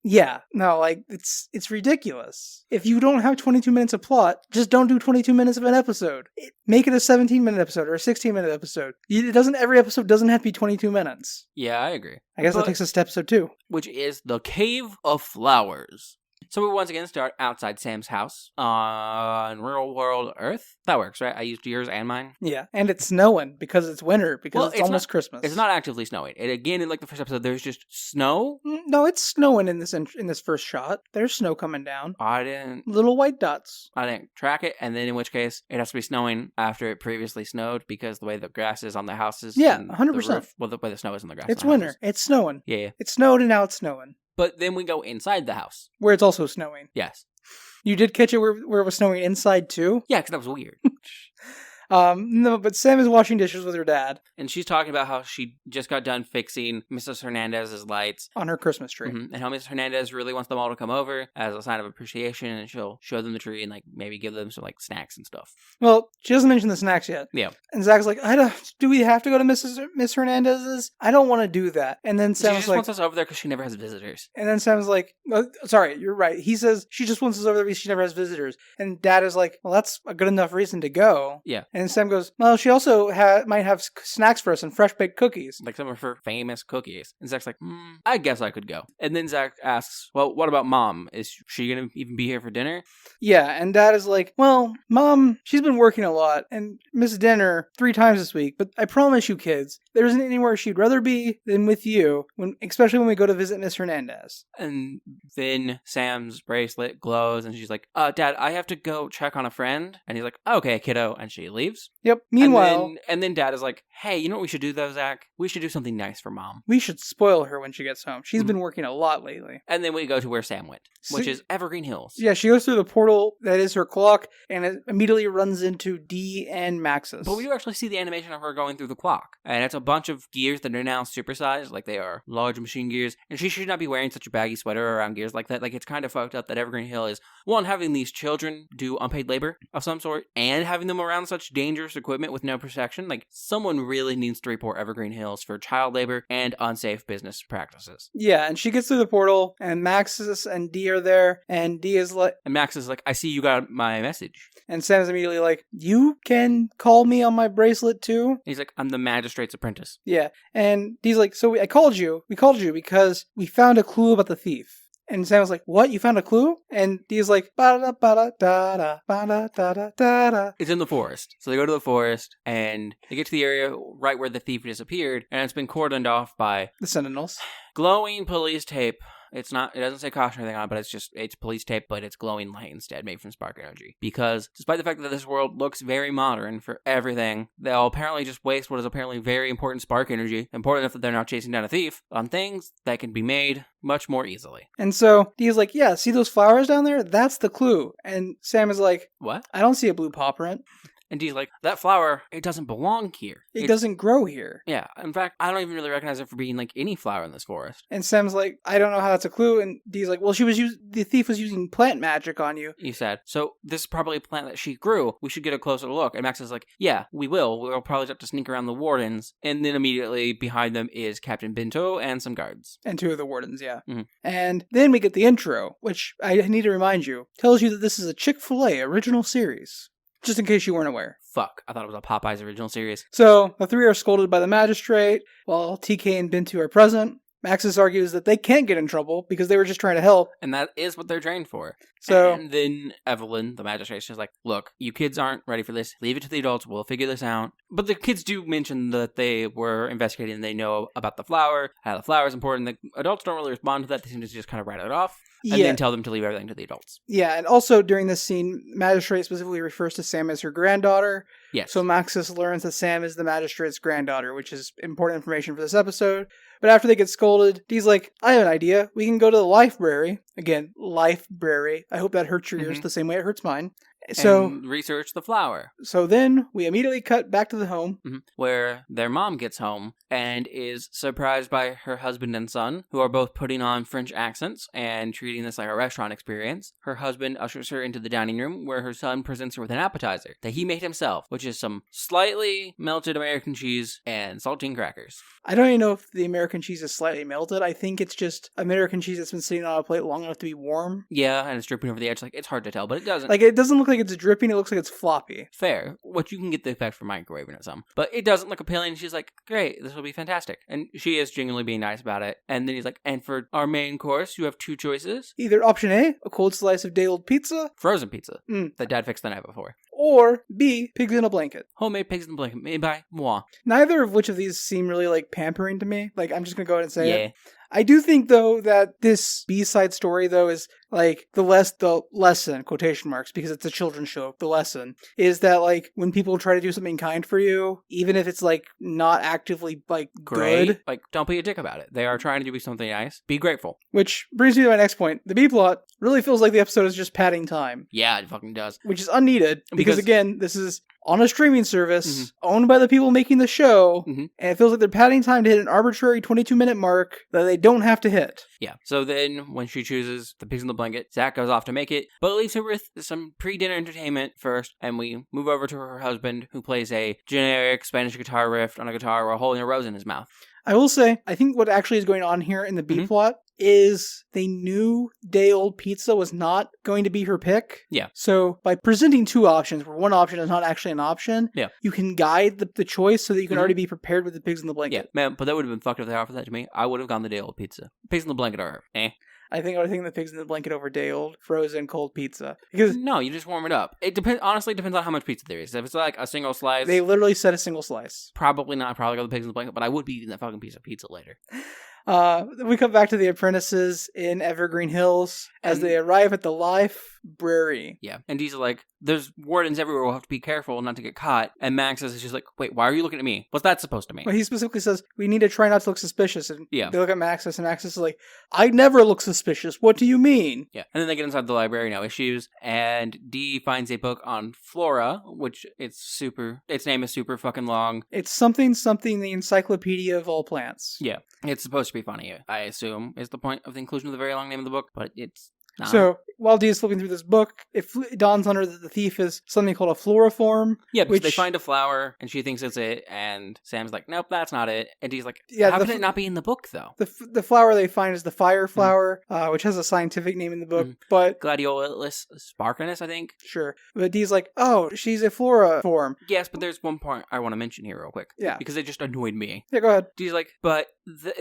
Yeah, no, like, it's ridiculous. If you don't have 22 minutes of plot, just don't do 22 minutes of an episode. Make it a 17-minute episode or a 16-minute episode. Every episode doesn't have to be 22 minutes. Yeah, I agree. I guess that takes us to episode 2. Which is The Cave of Flowers. So we once again start outside Sam's house on real world Earth. That works, right? I used yours and mine. Yeah, and it's snowing because it's winter, because it's almost Christmas. It's not actively snowing. And again, in like the first episode, there's just snow. No, it's snowing in this first shot. There's snow coming down. Little white dots. I didn't track it, and then in which case, it has to be snowing after it previously snowed because the way the grass is on the houses. Yeah, 100%. Well, the way the snow is on the grass. It's winter. It's snowing. Yeah. It snowed and now it's snowing. But then we go inside the house. Where it's also snowing. Yes. You did catch it where it was snowing inside too? Yeah, because that was weird. No, but Sam is washing dishes with her dad. And she's talking about how she just got done fixing Mrs. Hernandez's lights. On her Christmas tree. And how Mrs. Hernandez really wants them all to come over as a sign of appreciation, and she'll show them the tree and like maybe give them some like snacks and stuff. Well, she doesn't mention the snacks yet. Yeah. And Zach's like, do we have to go to Miss Hernandez's? I don't want to do that. And then Sam's she just wants us over there because she never has visitors. And then Sam's like, sorry, you're right. He says she just wants us over there because she never has visitors. And Dad is like, well, that's a good enough reason to go. Yeah. And Sam goes, well, she also might have snacks for us and fresh baked cookies. Like some of her famous cookies. And Zach's like, I guess I could go. And then Zach asks, well, what about Mom? Is she going to even be here for dinner? Yeah, and Dad is like, well, Mom, she's been working a lot and missed dinner 3 times this week, but I promise you kids, there isn't anywhere she'd rather be than with you, especially when we go to visit Miss Hernandez. And then Sam's bracelet glows and she's like, Dad, I have to go check on a friend. And he's like, okay, kiddo. And she leaves. Yep. Meanwhile... And then Dad is like, hey, you know what we should do though, Zach? We should do something nice for Mom. We should spoil her when she gets home. She's been working a lot lately. And then we go to where Sam went, which is Evergreen Hills. Yeah, she goes through the portal that is her clock, and it immediately runs into Dee and Maxis. But we do actually see the animation of her going through the clock. And it's a bunch of gears that are now supersized, like they are large machine gears. And she should not be wearing such a baggy sweater around gears like that. Like, it's kind of fucked up that Evergreen Hill is, one, having these children do unpaid labor of some sort, and having them around such dangerous equipment with no protection. Like, someone really needs to report Evergreen Hills for child labor and unsafe business practices. Yeah, and she gets through the portal, and Maxis and Dee are there, and Dee is like... And Max is like, I see you got my message. And Sam's immediately like, you can call me on my bracelet too? And he's like, I'm the magistrate's apprentice. Yeah, and Dee's like, so we called you because we found a clue about the thief. And Sam was like, what? You found a clue? And Dee's like, ba-da-ba-da-da-da, ba-da-da-da-da-da. It's in the forest. So they go to the forest, and they get to the area right where the thief disappeared, and it's been cordoned off by The Sentinels. glowing police tape. It doesn't say caution or anything on it, but it's police tape, but it's glowing light instead, made from spark energy. Because despite the fact that this world looks very modern for everything, they'll apparently just waste what is apparently very important spark energy, important enough that they're not chasing down a thief, on things that can be made much more easily. And so Dee's like, yeah, see those flowers down there? That's the clue. And Sam is like, What? I don't see a blue paw print. And Dee's like, that flower, it doesn't belong here. It doesn't grow here. Yeah, in fact, I don't even really recognize it for being like any flower in this forest. And Sam's like, I don't know how that's a clue. And Dee's like, well, the thief was using plant magic on you. He said, so this is probably a plant that she grew. We should get a closer look. And Max is like, yeah, we will. We'll probably have to sneak around the wardens. And then immediately behind them is Captain Bento and some guards. And 2 of the wardens, yeah. Mm-hmm. And then we get the intro, which I need to remind you, tells you that this is a Chick-fil-A original series. Just in case you weren't aware. Fuck, I thought it was a Popeyes original series. So, the 3 are scolded by the magistrate, while TK and Bintu are present. Maxis argues that they can't get in trouble because they were just trying to help. And that is what they're trained for. So, and then Evelyn, the magistrate, is like, look, you kids aren't ready for this. Leave it to the adults. We'll figure this out. But the kids do mention that they were investigating and they know about the flower, how the flower is important. The adults don't really respond to that. They seem to just kind of write it off. And then tell them to leave everything to the adults. Yeah, and also during this scene, Magistrate specifically refers to Sam as her granddaughter. Yes. So Maxis learns that Sam is the Magistrate's granddaughter, which is important information for this episode. But after they get scolded, Dee's like, I have an idea. We can go to the library. Again, library. I hope that hurts your ears the same way it hurts mine. So and research the flower. So then we immediately cut back to the home. Where their mom gets home and is surprised by her husband and son, who are both putting on French accents and treating this like a restaurant experience. Her husband ushers her into the dining room where her son presents her with an appetizer that he made himself, which is some slightly melted American cheese and saltine crackers. I don't even know if the American cheese is slightly melted. I think it's just American cheese that's been sitting on a plate long enough to be warm. Yeah, and it's dripping over the edge. Like, it's hard to tell, but it doesn't. Like, it doesn't look like it's dripping. It looks like it's floppy. Fair. What you can get the effect from microwaving or something. But it doesn't look appealing. She's like, great, this will be fantastic. And she is genuinely being nice about it. And then he's like, and for our main course, you have 2 choices. Either option A, a cold slice of day-old pizza. Frozen pizza. That Dad fixed the night before. Or B, pigs in a blanket. Homemade pigs in a blanket, made by moi. Neither of which of these seem really, like, pampering to me. Like, I'm just gonna go ahead and say it. Yeah. I do think, though, that this B-side story, though, is, like, the lesson, quotation marks, because it's a children's show, the lesson, is that, like, when people try to do something kind for you, even if it's, like, not actively, like, Great. good. Like, don't be a dick about it. They are trying to do something nice. Be grateful. Which brings me to my next point. The B-plot really feels like the episode is just padding time. Yeah, it fucking does. Which is unneeded, because again, this is on a streaming service, owned by the people making the show, and it feels like they're padding time to hit an arbitrary 22-minute mark that they don't have to hit. Yeah. So then, when she chooses the pigs in the blanket, Zach goes off to make it, but leaves her with some pre-dinner entertainment first, and we move over to her husband, who plays a generic Spanish guitar riff on a guitar while holding a rose in his mouth. I will say, I think what actually is going on here in the B-plot is they knew day-old pizza was not going to be her pick. Yeah. So by presenting 2 options, where one option is not actually an option, yeah, you can guide the choice so that you can already be prepared with the pigs in the blanket. Yeah, man, but that would have been fucked if they offered that to me. I would have gone the day-old pizza. Pigs in the blanket are I think I would think the pigs in the blanket over day-old frozen cold pizza. Because no, you just warm it up. It honestly depends on how much pizza there is. If it's like a single slice, they literally said a single slice. Probably not. Probably go the pigs in the blanket, but I would be eating that fucking piece of pizza later. We come back to the apprentices in Evergreen Hills as they arrive at the library. Yeah, and Dee's like, there's wardens everywhere, we'll have to be careful not to get caught. And Max is just like, wait, why are you looking at me? What's that supposed to mean? Well, he specifically says, we need to try not to look suspicious. And yeah, they look at Maxis, and Maxis is like, I never look suspicious. What do you mean? Yeah, and then they get inside the library, no issues, and Dee finds a book on flora, which its name is super fucking long. It's something, the encyclopedia of all plants. Yeah, it's supposed to be funny, I assume, is the point of the inclusion of the very long name of the book, but it's not. So, while Dee is flipping through this book, it dawns on her that the thief is something called a floriform. Yeah, because they find a flower, and she thinks it's it, and Sam's like, nope, that's not it. And Dee's like, how can it not be in the book, though? The flower they find is the fire flower, which has a scientific name in the book, but... Gladiolus sparkinus, I think? Sure. But Dee's like, oh, she's a floriform. Yes, but there's one point I want to mention here real quick. Yeah. Because it just annoyed me. Yeah, go ahead. Dee's like, but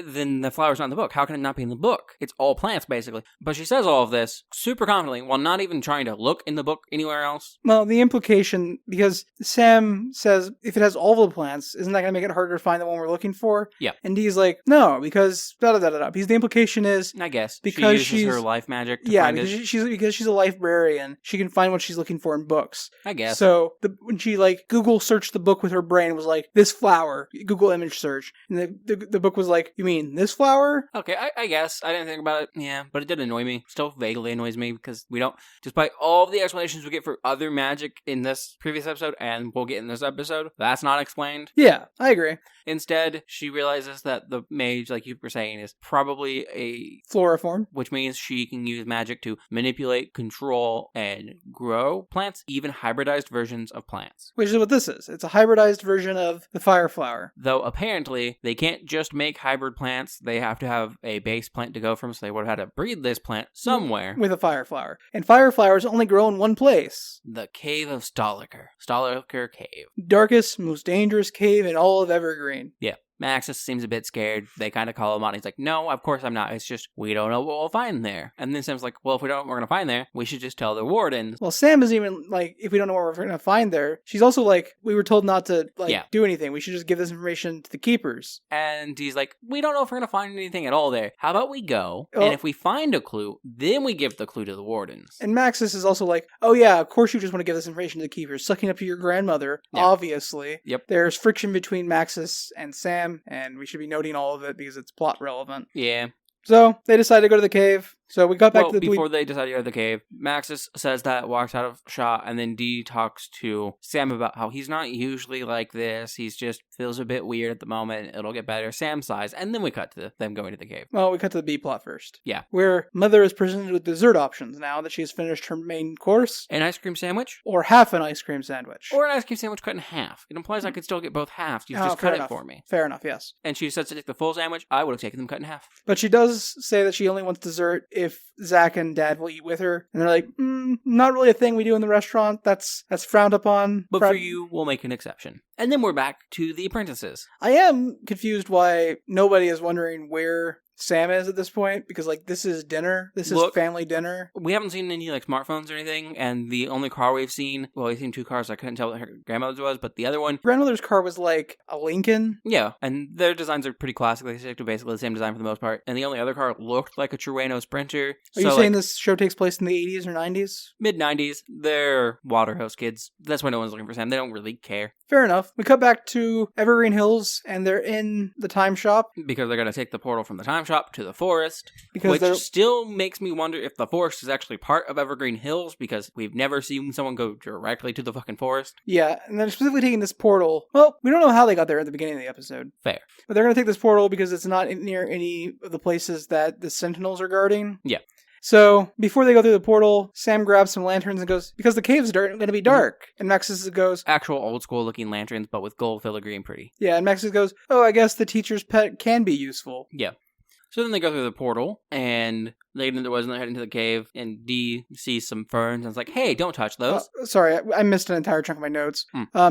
then the flower's not in the book. How can it not be in the book? It's all plants, basically. But she says all of this super confidently while not even trying to look in the book anywhere else. Well, the implication, because Sam says if it has all the plants, isn't that going to make it harder to find the one we're looking for? Yeah. And Dee's like, no, because da-da-da-da-da. Because the implication is... I guess. Because she uses her life magic to yeah, find because it. because she's a librarian, she can find what she's looking for in books. I guess. So when she like Google searched the book with her brain, was like, this flower, Google image search, and the book was like, you mean this flower? Okay, I guess. I didn't think about it. Yeah, but it did annoy me. Still vaguely annoys me because we don't, despite all of the explanations we get for other magic in this previous episode, and we'll get in this episode, that's not explained. Yeah, I agree. Instead, she realizes that the mage, like you were saying, is probably a floriform, which means she can use magic to manipulate, control, and grow plants, even hybridized versions of plants. Which is what this is. It's a hybridized version of the fire flower. Though apparently, they can't just make hybrid plants, they have to have a base plant to go from, so they would have had to breed this plant somewhere. With a fire flower. And fire flowers only grow in one place. The Cave of Stoliker. Stoliker Cave. Darkest, most dangerous cave in all of Evergreen. Yeah. Maxis seems a bit scared. They kind of call him out. He's like, no, of course I'm not. It's just, we don't know what we'll find there. And then Sam's like, well, if we don't know what we're going to find there, we should just tell the wardens. Well, Sam is even like, if we don't know what we're going to find there, she's also like, we were told not to do anything. We should just give this information to the keepers. And he's like, we don't know if we're going to find anything at all there. How about we go? And if we find a clue, then we give the clue to the wardens. And Maxis is also like, oh yeah, of course you just want to give this information to the keepers. Sucking up to your grandmother, obviously. Yep. There's friction between Maxis and Sam, and we should be noting all of it because it's plot relevant. Yeah. So they decided to go to the cave. So we got back to the... before they decided to go to the cave, Maxis says that, walks out of shot, and then Dee talks to Sam about how he's not usually like this. He's just feels a bit weird at the moment. It'll get better. Sam sighs, and then we cut to them going to the cave. Well, we cut to the B plot first. Yeah. Where Mother is presented with dessert options now that she's finished her main course. An ice cream sandwich? Or half an ice cream sandwich. Or an ice cream sandwich cut in half. It implies I could still get both halves. You've just cut it for me. Fair enough, yes. And she says to take the full sandwich. I would have taken them cut in half. But she does say that she only wants dessert if Zach and Dad will eat with her. And they're like, not really a thing we do in the restaurant. That's frowned upon. But for you, we'll make an exception. And then we're back to the apprentices. I am confused why nobody is wondering where Sam is at this point, because this is dinner. This is family dinner. We haven't seen any smartphones or anything, and the only car we've seen, we've seen two cars. I couldn't tell what her grandmother's was, but the other one, grandmother's car was like a Lincoln. Yeah, and their designs are pretty classic. They stick to basically the same design for the most part. And the only other car looked like a Trueno Sprinter. Are you saying this show takes place in the 80s or 90s? Mid-90s. They're water hose kids. That's why no one's looking for Sam. They don't really care. Fair enough. We cut back to Evergreen Hills, and they're in the time shop. Because they're going to take the portal from the time shop to the forest. Which still makes me wonder if the forest is actually part of Evergreen Hills, because we've never seen someone go directly to the fucking forest. Yeah, and they're specifically taking this portal. Well, we don't know how they got there at the beginning of the episode. Fair. But they're going to take this portal because it's not near any of the places that the Sentinels are guarding. Yeah. So, before they go through the portal, Sam grabs some lanterns and goes, because the cave's going to be dark. And Maxis goes... Actual old-school looking lanterns, but with gold filigree and pretty. Yeah, and Maxis goes, oh, I guess the teacher's pet can be useful. Yeah. So then they go through the portal, and they wasn't heading to the cave, and Dee sees some ferns, and it's like, hey, don't touch those. Sorry, I missed an entire chunk of my notes.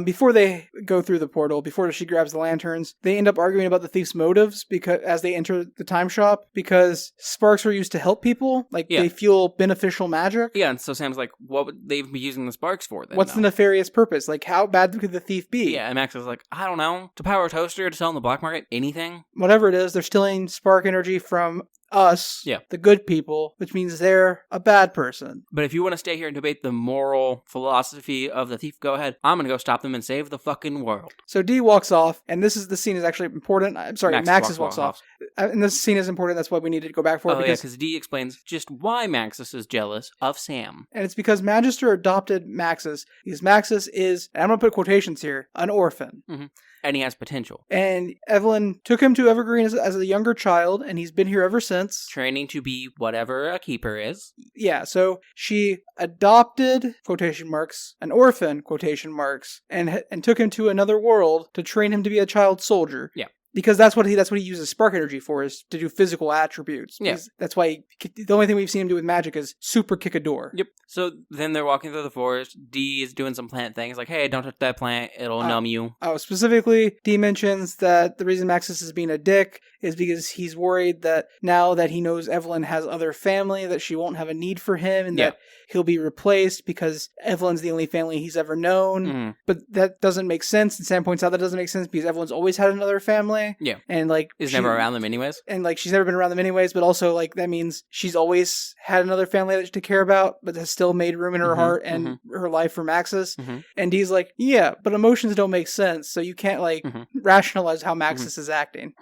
Before they go through the portal, before she grabs the lanterns, they end up arguing about the thief's motives because as they enter the time shop, because sparks were used to help people, they fuel beneficial magic. Yeah, and so Sam's like, what would they be using the sparks for then? What's the nefarious purpose? How bad could the thief be? Yeah, and Max is like, I don't know. To power a toaster, to sell on the black market, anything? Whatever it is, they're stealing spark energy from us, the good people, which means they're a bad person. But if you want to stay here and debate the moral philosophy of the thief, go ahead. I'm going to go stop them and save the fucking world. So Dee walks off, and the scene is actually important. I'm sorry, Maxis walks off. And this scene is important, that's why we needed to go back for it. Because Dee explains just why Maxis is jealous of Sam. And it's because Magister adopted Maxis, because Maxis is, and I'm going to put quotations here, an orphan. Mm-hmm. And he has potential. And Evelyn took him to Evergreen as a younger child, and he's been here ever since. Training to be whatever a keeper is. Yeah, so she adopted, quotation marks, an orphan, quotation marks, and took him to another world to train him to be a child soldier. Yeah. Because that's what he uses spark energy for, is to do physical attributes. Yeah. That's why the only thing we've seen him do with magic is super kick a door. Yep. So then they're walking through the forest. Dee is doing some plant things like, hey, don't touch that plant. It'll numb you. Oh, specifically, Dee mentions that the reason Maxis is being a dick is because he's worried that now that he knows Evelyn has other family, that she won't have a need for him, and that he'll be replaced because Evelyn's the only family he's ever known. But that doesn't make sense, and Sam points out that doesn't make sense because Evelyn's always had another family. Yeah. And like is never around them anyways. And like she's never been around them anyways, but also like that means she's always had another family to care about, but has still made room in her heart and her life for Maxis. And Dee's like, yeah, but emotions don't make sense, so you can't like rationalize how Maxis is acting.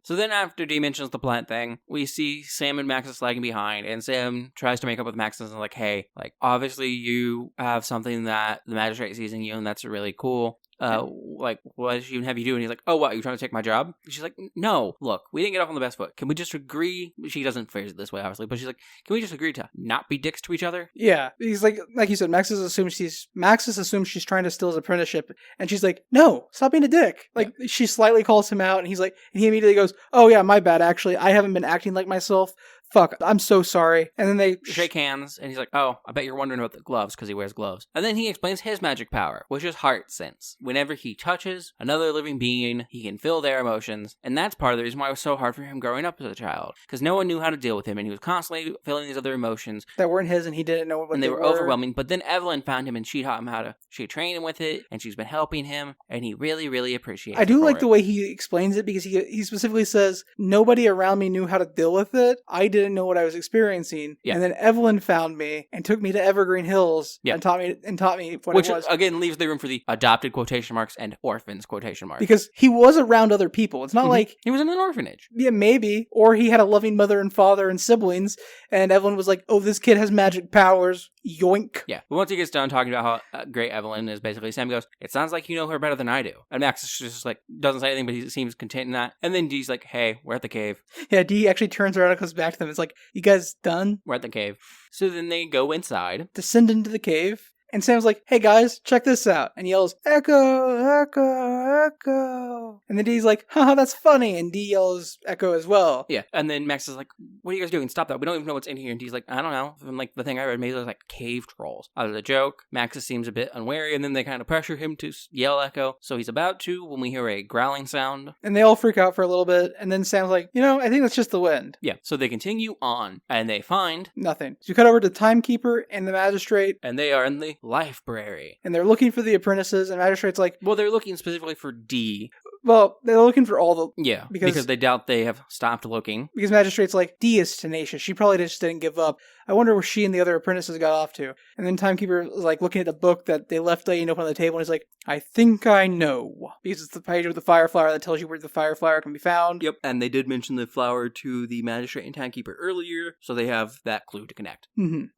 So then after Dee mentions the plant thing, we see Sam and Maxis lagging behind, and Sam tries to make up with Maxis and like, hey, like obviously you have something that the magistrate sees in you, and that's really cool. Like, what does she even have you do? And he's like, oh, what, you're trying to take my job? And she's like, no, look, we didn't get off on the best foot. Can we just agree? She doesn't phrase it this way, obviously, but she's like, can we just agree to not be dicks to each other? Yeah. He's like you said, Maxis assumes she's trying to steal his apprenticeship, and she's like, no, stop being a dick. Like, she slightly calls him out, and he's like, and he immediately goes, oh yeah, my bad, actually. I haven't been acting like myself. Fuck, I'm so sorry. And then they shake hands, and he's like, oh, I bet you're wondering about the gloves, because he wears gloves. And then he explains his magic power, which is heart sense. Whenever he touches another living being, he can feel their emotions, and that's part of the reason why it was so hard for him growing up as a child, because no one knew how to deal with him, and he was constantly feeling these other emotions that weren't his, and he didn't know what and they were overwhelming. But then Evelyn found him, and she taught him she trained him with it, and she's been helping him, and he really, really appreciates it. I do like the way he explains it, because he specifically says, nobody around me knew how to deal with it. I didn't know what I was experiencing. Yeah. And then Evelyn found me and took me to Evergreen Hills and taught me what Which, it was. Again, leaves the room for the adopted quotation marks and orphans quotation marks. Because he was around other people. It's not like... He was in an orphanage. Yeah, maybe. Or he had a loving mother and father and siblings, and Evelyn was like, oh, this kid has magic powers. Yoink. Yeah. But once he gets done talking about how great Evelyn is, basically, Sam goes, it sounds like you know her better than I do. And Max is just like, doesn't say anything, but he seems content in that. And then Dee's like, hey, we're at the cave. Yeah, Dee actually turns around and comes back to them. It's like, you guys done? We're at the cave. So then they go inside. Descend into the cave. And Sam's like, hey guys, check this out. And yells, Echo, Echo, Echo. And then Dee's like, haha, that's funny. And Dee yells Echo as well. Yeah. And then Max is like, what are you guys doing? Stop that. We don't even know what's in here. And Dee's like, I don't know. From like the thing I read, maybe there's like cave trolls. Out of the joke, Max seems a bit unwary. And then they kind of pressure him to yell Echo. So he's about to when we hear a growling sound. And they all freak out for a little bit. And then Sam's like, I think that's just the wind. Yeah. So they continue on and they find nothing. So you cut over to the timekeeper and the magistrate. And they are in the library. And they're looking for the apprentices, and Magistrate's like... Well, they're looking specifically for Dee. Well, they're looking for all the... Yeah, because they doubt they have stopped looking. Because Magistrate's like, Dee is tenacious. She probably just didn't give up. I wonder where she and the other apprentices got off to. And then Timekeeper is like looking at the book that they left laying open on the table, and he's like, I think I know. Because it's the page with the fire flower that tells you where the fire flower can be found. Yep, and they did mention the flower to the Magistrate and Timekeeper earlier, so they have that clue to connect.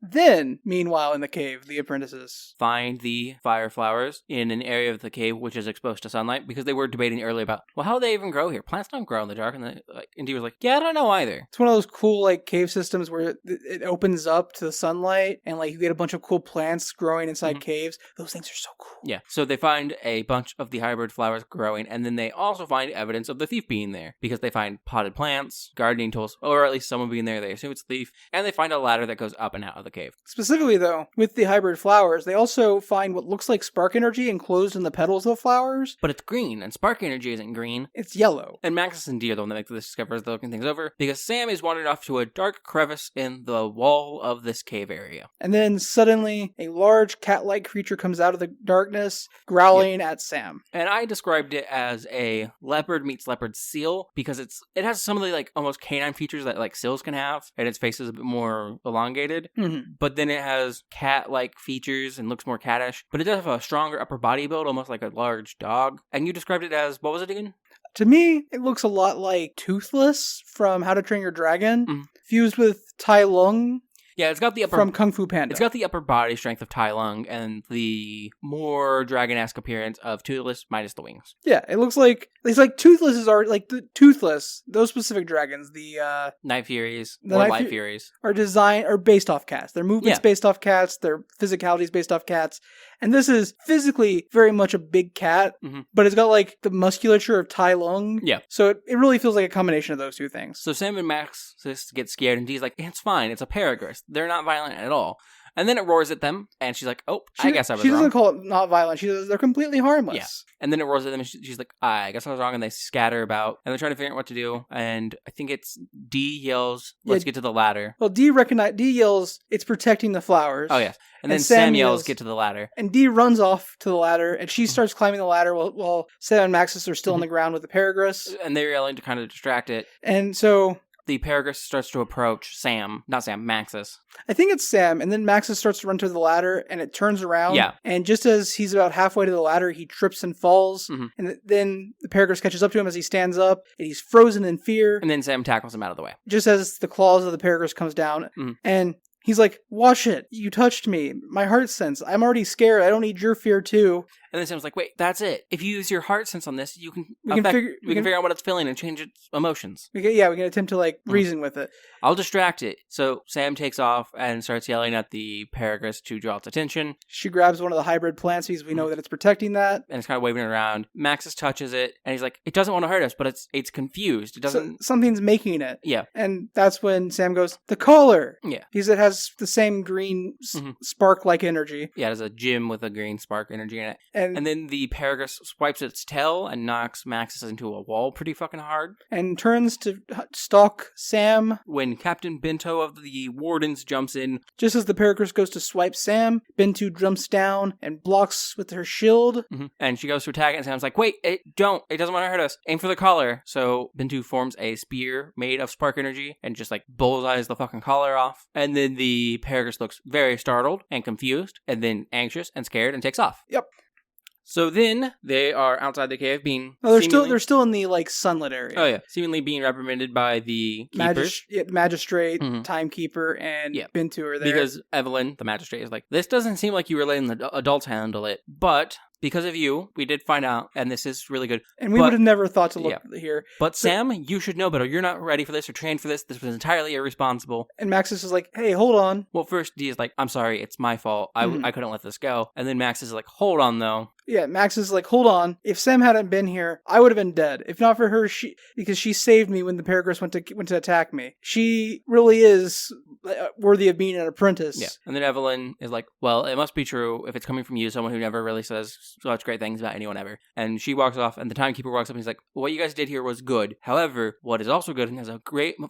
Then, meanwhile, in the cave, the apprentices find the fire flowers in an area of the cave which is exposed to sunlight, because they were debating earlier about, well, how do they even grow here? Plants don't grow in the dark. And Dee was like, yeah, I don't know either. It's one of those cool, like, cave systems where it opens up to the sunlight, and, like, you get a bunch of cool plants growing inside caves. Those things are so cool. Yeah, so they find a bunch of the hybrid flowers growing, and then they also find evidence of the thief being there, because they find potted plants, gardening tools, or at least someone being there. They assume it's the thief, and they find a ladder that goes up and out of the cave. Specifically, though, with the hybrid flowers, they also find what looks like spark energy enclosed in the petals of the flowers. But it's green, and spark energy isn't green. It's yellow. And Maxis and Dee are the one that make the discoveries they're looking things over, because Sam is wandering off to a dark crevice in the wall of this cave area. And then suddenly, a large cat-like creature comes out of the darkness, growling at Sam. And I described it as a leopard meets leopard seal, because it has some of the like almost canine features that like seals can have, and its face is a bit more elongated. But then it has cat-like features and looks more cattish. But it does have a stronger upper body build, almost like a large dog. And you described it as, what was it again? To me, it looks a lot like Toothless from How to Train Your Dragon, fused with Tai Lung. Yeah, it's got the upper... From Kung Fu Panda. It's got the upper body strength of Tai Lung and the more dragon-esque appearance of Toothless minus the wings. Yeah, it looks like... It's like Toothless are... Like, the Toothless, those specific dragons, the... Night Furies, or Light Furies. Are based off cats. Their movement's based off cats, their physicality's based off cats. And this is physically very much a big cat, but it's got, like, the musculature of Tai Lung. Yeah. So it really feels like a combination of those two things. So Sam and Max just get scared, and Dee's like, it's fine, it's a Paragress. They're not violent at all. And then it roars at them, and she's like, oh, I guess I was wrong. She doesn't wrong. call it not violent. She says they're completely harmless. Yeah. And then it roars at them, and she's like, I guess I was wrong, and they scatter about, and they're trying to figure out what to do, and I think it's D yells, let's get to the ladder. Well, D yells, it's protecting the flowers. Oh, yes. And then Sam yells, get to the ladder. And D runs off to the ladder, and she starts climbing the ladder while Sam and Maxis are still on the ground with the Paragress. And they're yelling to kind of distract it. And so the Paragress starts to approach Maxis. I think it's Sam, and then Maxis starts to run to the ladder, and it turns around. Yeah. And just as he's about halfway to the ladder, he trips and falls. Mm-hmm. And then the Paragress catches up to him as he stands up, and he's frozen in fear. And then Sam tackles him out of the way. Just as the claws of the Paragress comes down. Mm-hmm. And he's like, watch it. You touched me. My heart sense. I'm already scared. I don't need your fear, too. And then Sam's like, wait, that's it. If you use your heart sense on this, we can figure out what it's feeling and change its emotions. We can attempt to, reason with it. I'll distract it. So Sam takes off and starts yelling at the Paragress to draw its attention. She grabs one of the hybrid plants because we know that it's protecting that. And it's kind of waving it around. Maxis touches it, and he's like, it doesn't want to hurt us, but it's confused. It doesn't... something's making it. Yeah. And that's when Sam goes, the collar! Yeah. Because it has the same green spark-like energy. Yeah, it has a gem with a green spark energy in it. And then the Paragress swipes its tail and knocks Maxis into a wall pretty fucking hard. And turns to stalk Sam. When Captain Bento of the Wardens jumps in. Just as the Paragress goes to swipe Sam, Bento jumps down and blocks with her shield. Mm-hmm. And she goes to attack it, and Sam's like, wait, it doesn't want to hurt us. Aim for the collar. So Bento forms a spear made of spark energy and just bullseyes the fucking collar off. And then the Paragress looks very startled and confused and then anxious and scared and takes off. Yep. So then they are outside the cave being they're still in the sunlit area. Oh yeah, seemingly being reprimanded by the keepers. Magistrate, timekeeper, and Bento are there. Because Evelyn, the magistrate, is like, this doesn't seem like you were letting the adults handle it, but because of you, we did find out, and this is really good. And we would have never thought to look here. But Sam, you should know better. You're not ready for this or trained for this. This was entirely irresponsible. And Maxis is like, hey, hold on. Well, first D is like, I'm sorry, it's my fault. I couldn't let this go. And then Max is like, hold on, though. Yeah, Max is like, hold on. If Sam hadn't been here, I would have been dead. If not for her, because she saved me when the Paragress went to attack me. She really is worthy of being an apprentice. Yeah. And then Evelyn is like, well, it must be true if it's coming from you, someone who never really says such great things about anyone ever. And she walks off, and the timekeeper walks up and he's like, what you guys did here was good. However, what is also good and has a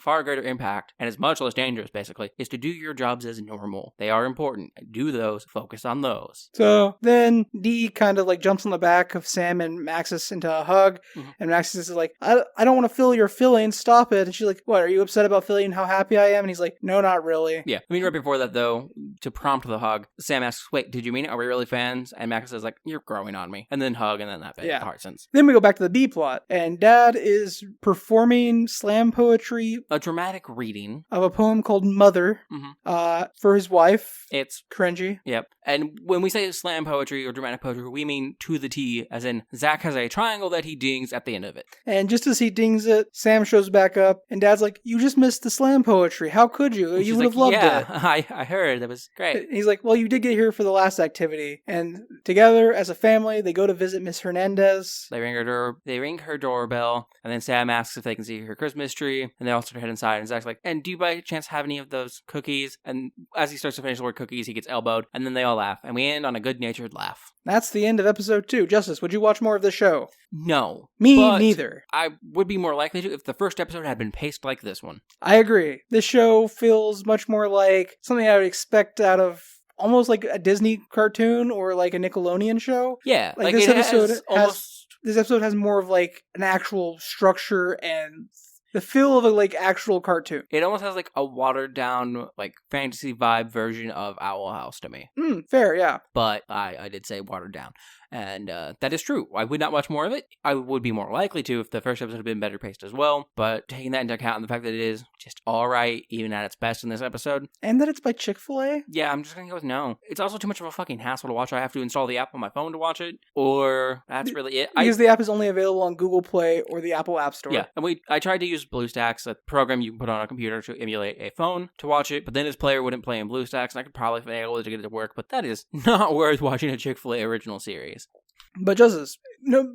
far greater impact, and is much less dangerous, basically, is to do your jobs as normal. They are important. Do those. Focus on those. So then D kind of jumps on the back of Sam and Maxis into a hug, and Maxis is like, I don't want to feel your feelings, stop it. And she's like, what, are you upset about feeling how happy I am? And he's like, no, not really. Yeah. I mean, right before that, though, to prompt the hug, Sam asks, wait, did you mean it? Are we really fans? And Maxis is like, you're growing on me. And then hug, and then that bit, the heart sense. Then we go back to the B plot, and Dad is performing slam poetry. A dramatic reading. Of a poem called Mother, for his wife. It's cringy. Yep. And when we say slam poetry or dramatic poetry, we mean to the T, as in Zach has a triangle that he dings at the end of it. And just as he dings it, Sam shows back up, and Dad's like, you just missed the slam poetry. How could you? You would have loved it. Yeah, I heard. That was great. And he's like, well, you did get here for the last activity. And together, as a family, they go to visit Miss Hernandez. They ring her doorbell, and then Sam asks if they can see her Christmas tree, and they all start to head inside, and Zach's like, and do you by chance have any of those cookies? And as he starts to finish the word cookies, he gets elbowed, and then they all laugh, and we end on a good-natured laugh. That's the end of episode 2. Justice, would you watch more of this show? No. Me neither. I would be more likely to if the first episode had been paced like this one. I agree. This show feels much more like something I would expect out of almost like a Disney cartoon or like a Nickelodeon show. Yeah. This episode has more of an actual structure and the feel of a actual cartoon. It almost has a watered down fantasy vibe version of Owl House to me. Fair, yeah. But I did say watered down. And that is true. I would not watch more of it. I would be more likely to if the first episode had been better paced as well. But taking that into account and the fact that it is just alright, even at its best in this episode. And that it's by Chick-fil-A? Yeah, I'm just going to go with no. It's also too much of a fucking hassle to watch. I have to install the app on my phone to watch it. Or that's really it. Because the app is only available on Google Play or the Apple App Store. Yeah, and I tried to use BlueStacks, a program you can put on a computer to emulate a phone to watch it. But then his player wouldn't play in BlueStacks, and I could probably be able to get it to work. But that is not worth watching a Chick-fil-A original series. But Justice,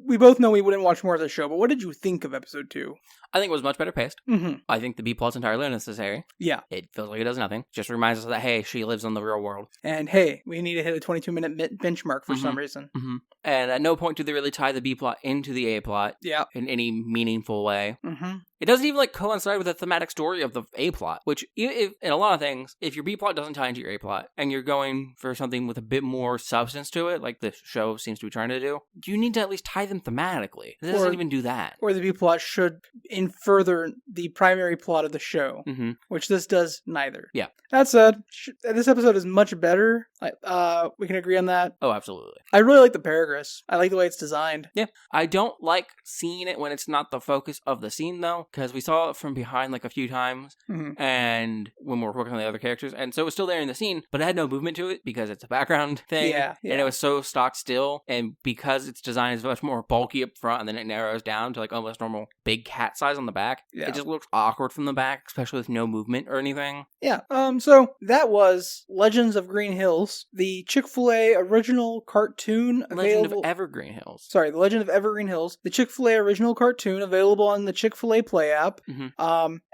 we both know we wouldn't watch more of the show, but what did you think of episode 2? I think it was much better paced. Mm-hmm. I think the B plot's entirely unnecessary. Yeah. It feels like it does nothing. Just reminds us that, hey, she lives in the real world. And hey, we need to hit a 22-minute benchmark for some reason. Mm-hmm. And at no point do they really tie the B plot into the A plot. Yeah. In any meaningful way. Mm-hmm. It doesn't even coincide with the thematic story of the A plot, which if, in a lot of things, if your B plot doesn't tie into your A plot and you're going for something with a bit more substance to it, like the show seems to be trying to do, you need to at least tie them thematically. It doesn't even do that. Or the B plot should further the primary plot of the show, which this does neither. Yeah. That said, this episode is much better. We can agree on that. Oh, absolutely. I really like the Paragraphs. I like the way it's designed. Yeah. I don't like seeing it when it's not the focus of the scene, though, because we saw it from behind a few times, and when we were working on the other characters, and so it was still there in the scene, but it had no movement to it because it's a background thing, and it was so stock still, and because its design is much more bulky up front, and then it narrows down to almost normal big cat size on the back, it just looks awkward from the back, especially with no movement or anything. Yeah. So that was Legends of Green Hills, the Chick-fil-A original cartoon Legend of Evergreen Hills. Sorry, the Legend of Evergreen Hills, the Chick-fil-A original cartoon available on the Chick-fil-A Play app. And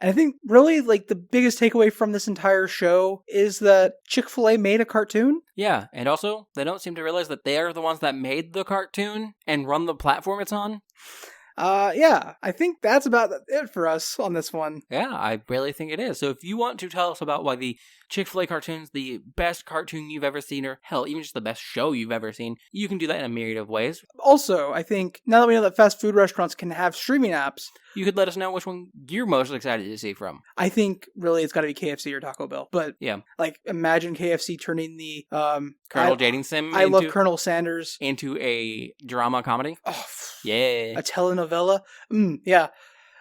I think really the biggest takeaway from this entire show is that Chick-fil-A made a cartoon. Yeah, and also they don't seem to realize that they are the ones that made the cartoon and run the platform it's on. Yeah, I think that's about it for us on this one. Yeah, I really think it is. So if you want to tell us about why the Chick-fil-A cartoon's the best cartoon you've ever seen, or hell, even just the best show you've ever seen, you can do that in a myriad of ways. Also, I think now that we know that fast food restaurants can have streaming apps, you could let us know which one you're most excited to see from. I think really it's got to be KFC or Taco Bell. But yeah, imagine KFC turning the Colonel dating sim. I love Colonel Sanders into a drama comedy. Oh, yeah, a telenovela. Yeah,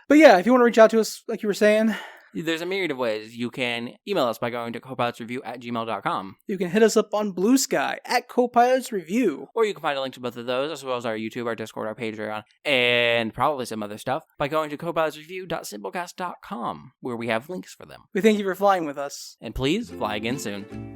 but yeah, if you want to reach out to us, like you were saying, there's a myriad of ways. You can email us by going to copilotsreview@gmail.com. You can hit us up on Blue Sky @copilotsreview. Or you can find a link to both of those, as well as our YouTube, our Discord, our Patreon, and probably some other stuff by going to copilotsreview.simplecast.com, where we have links for them. We thank you for flying with us. And please, fly again soon.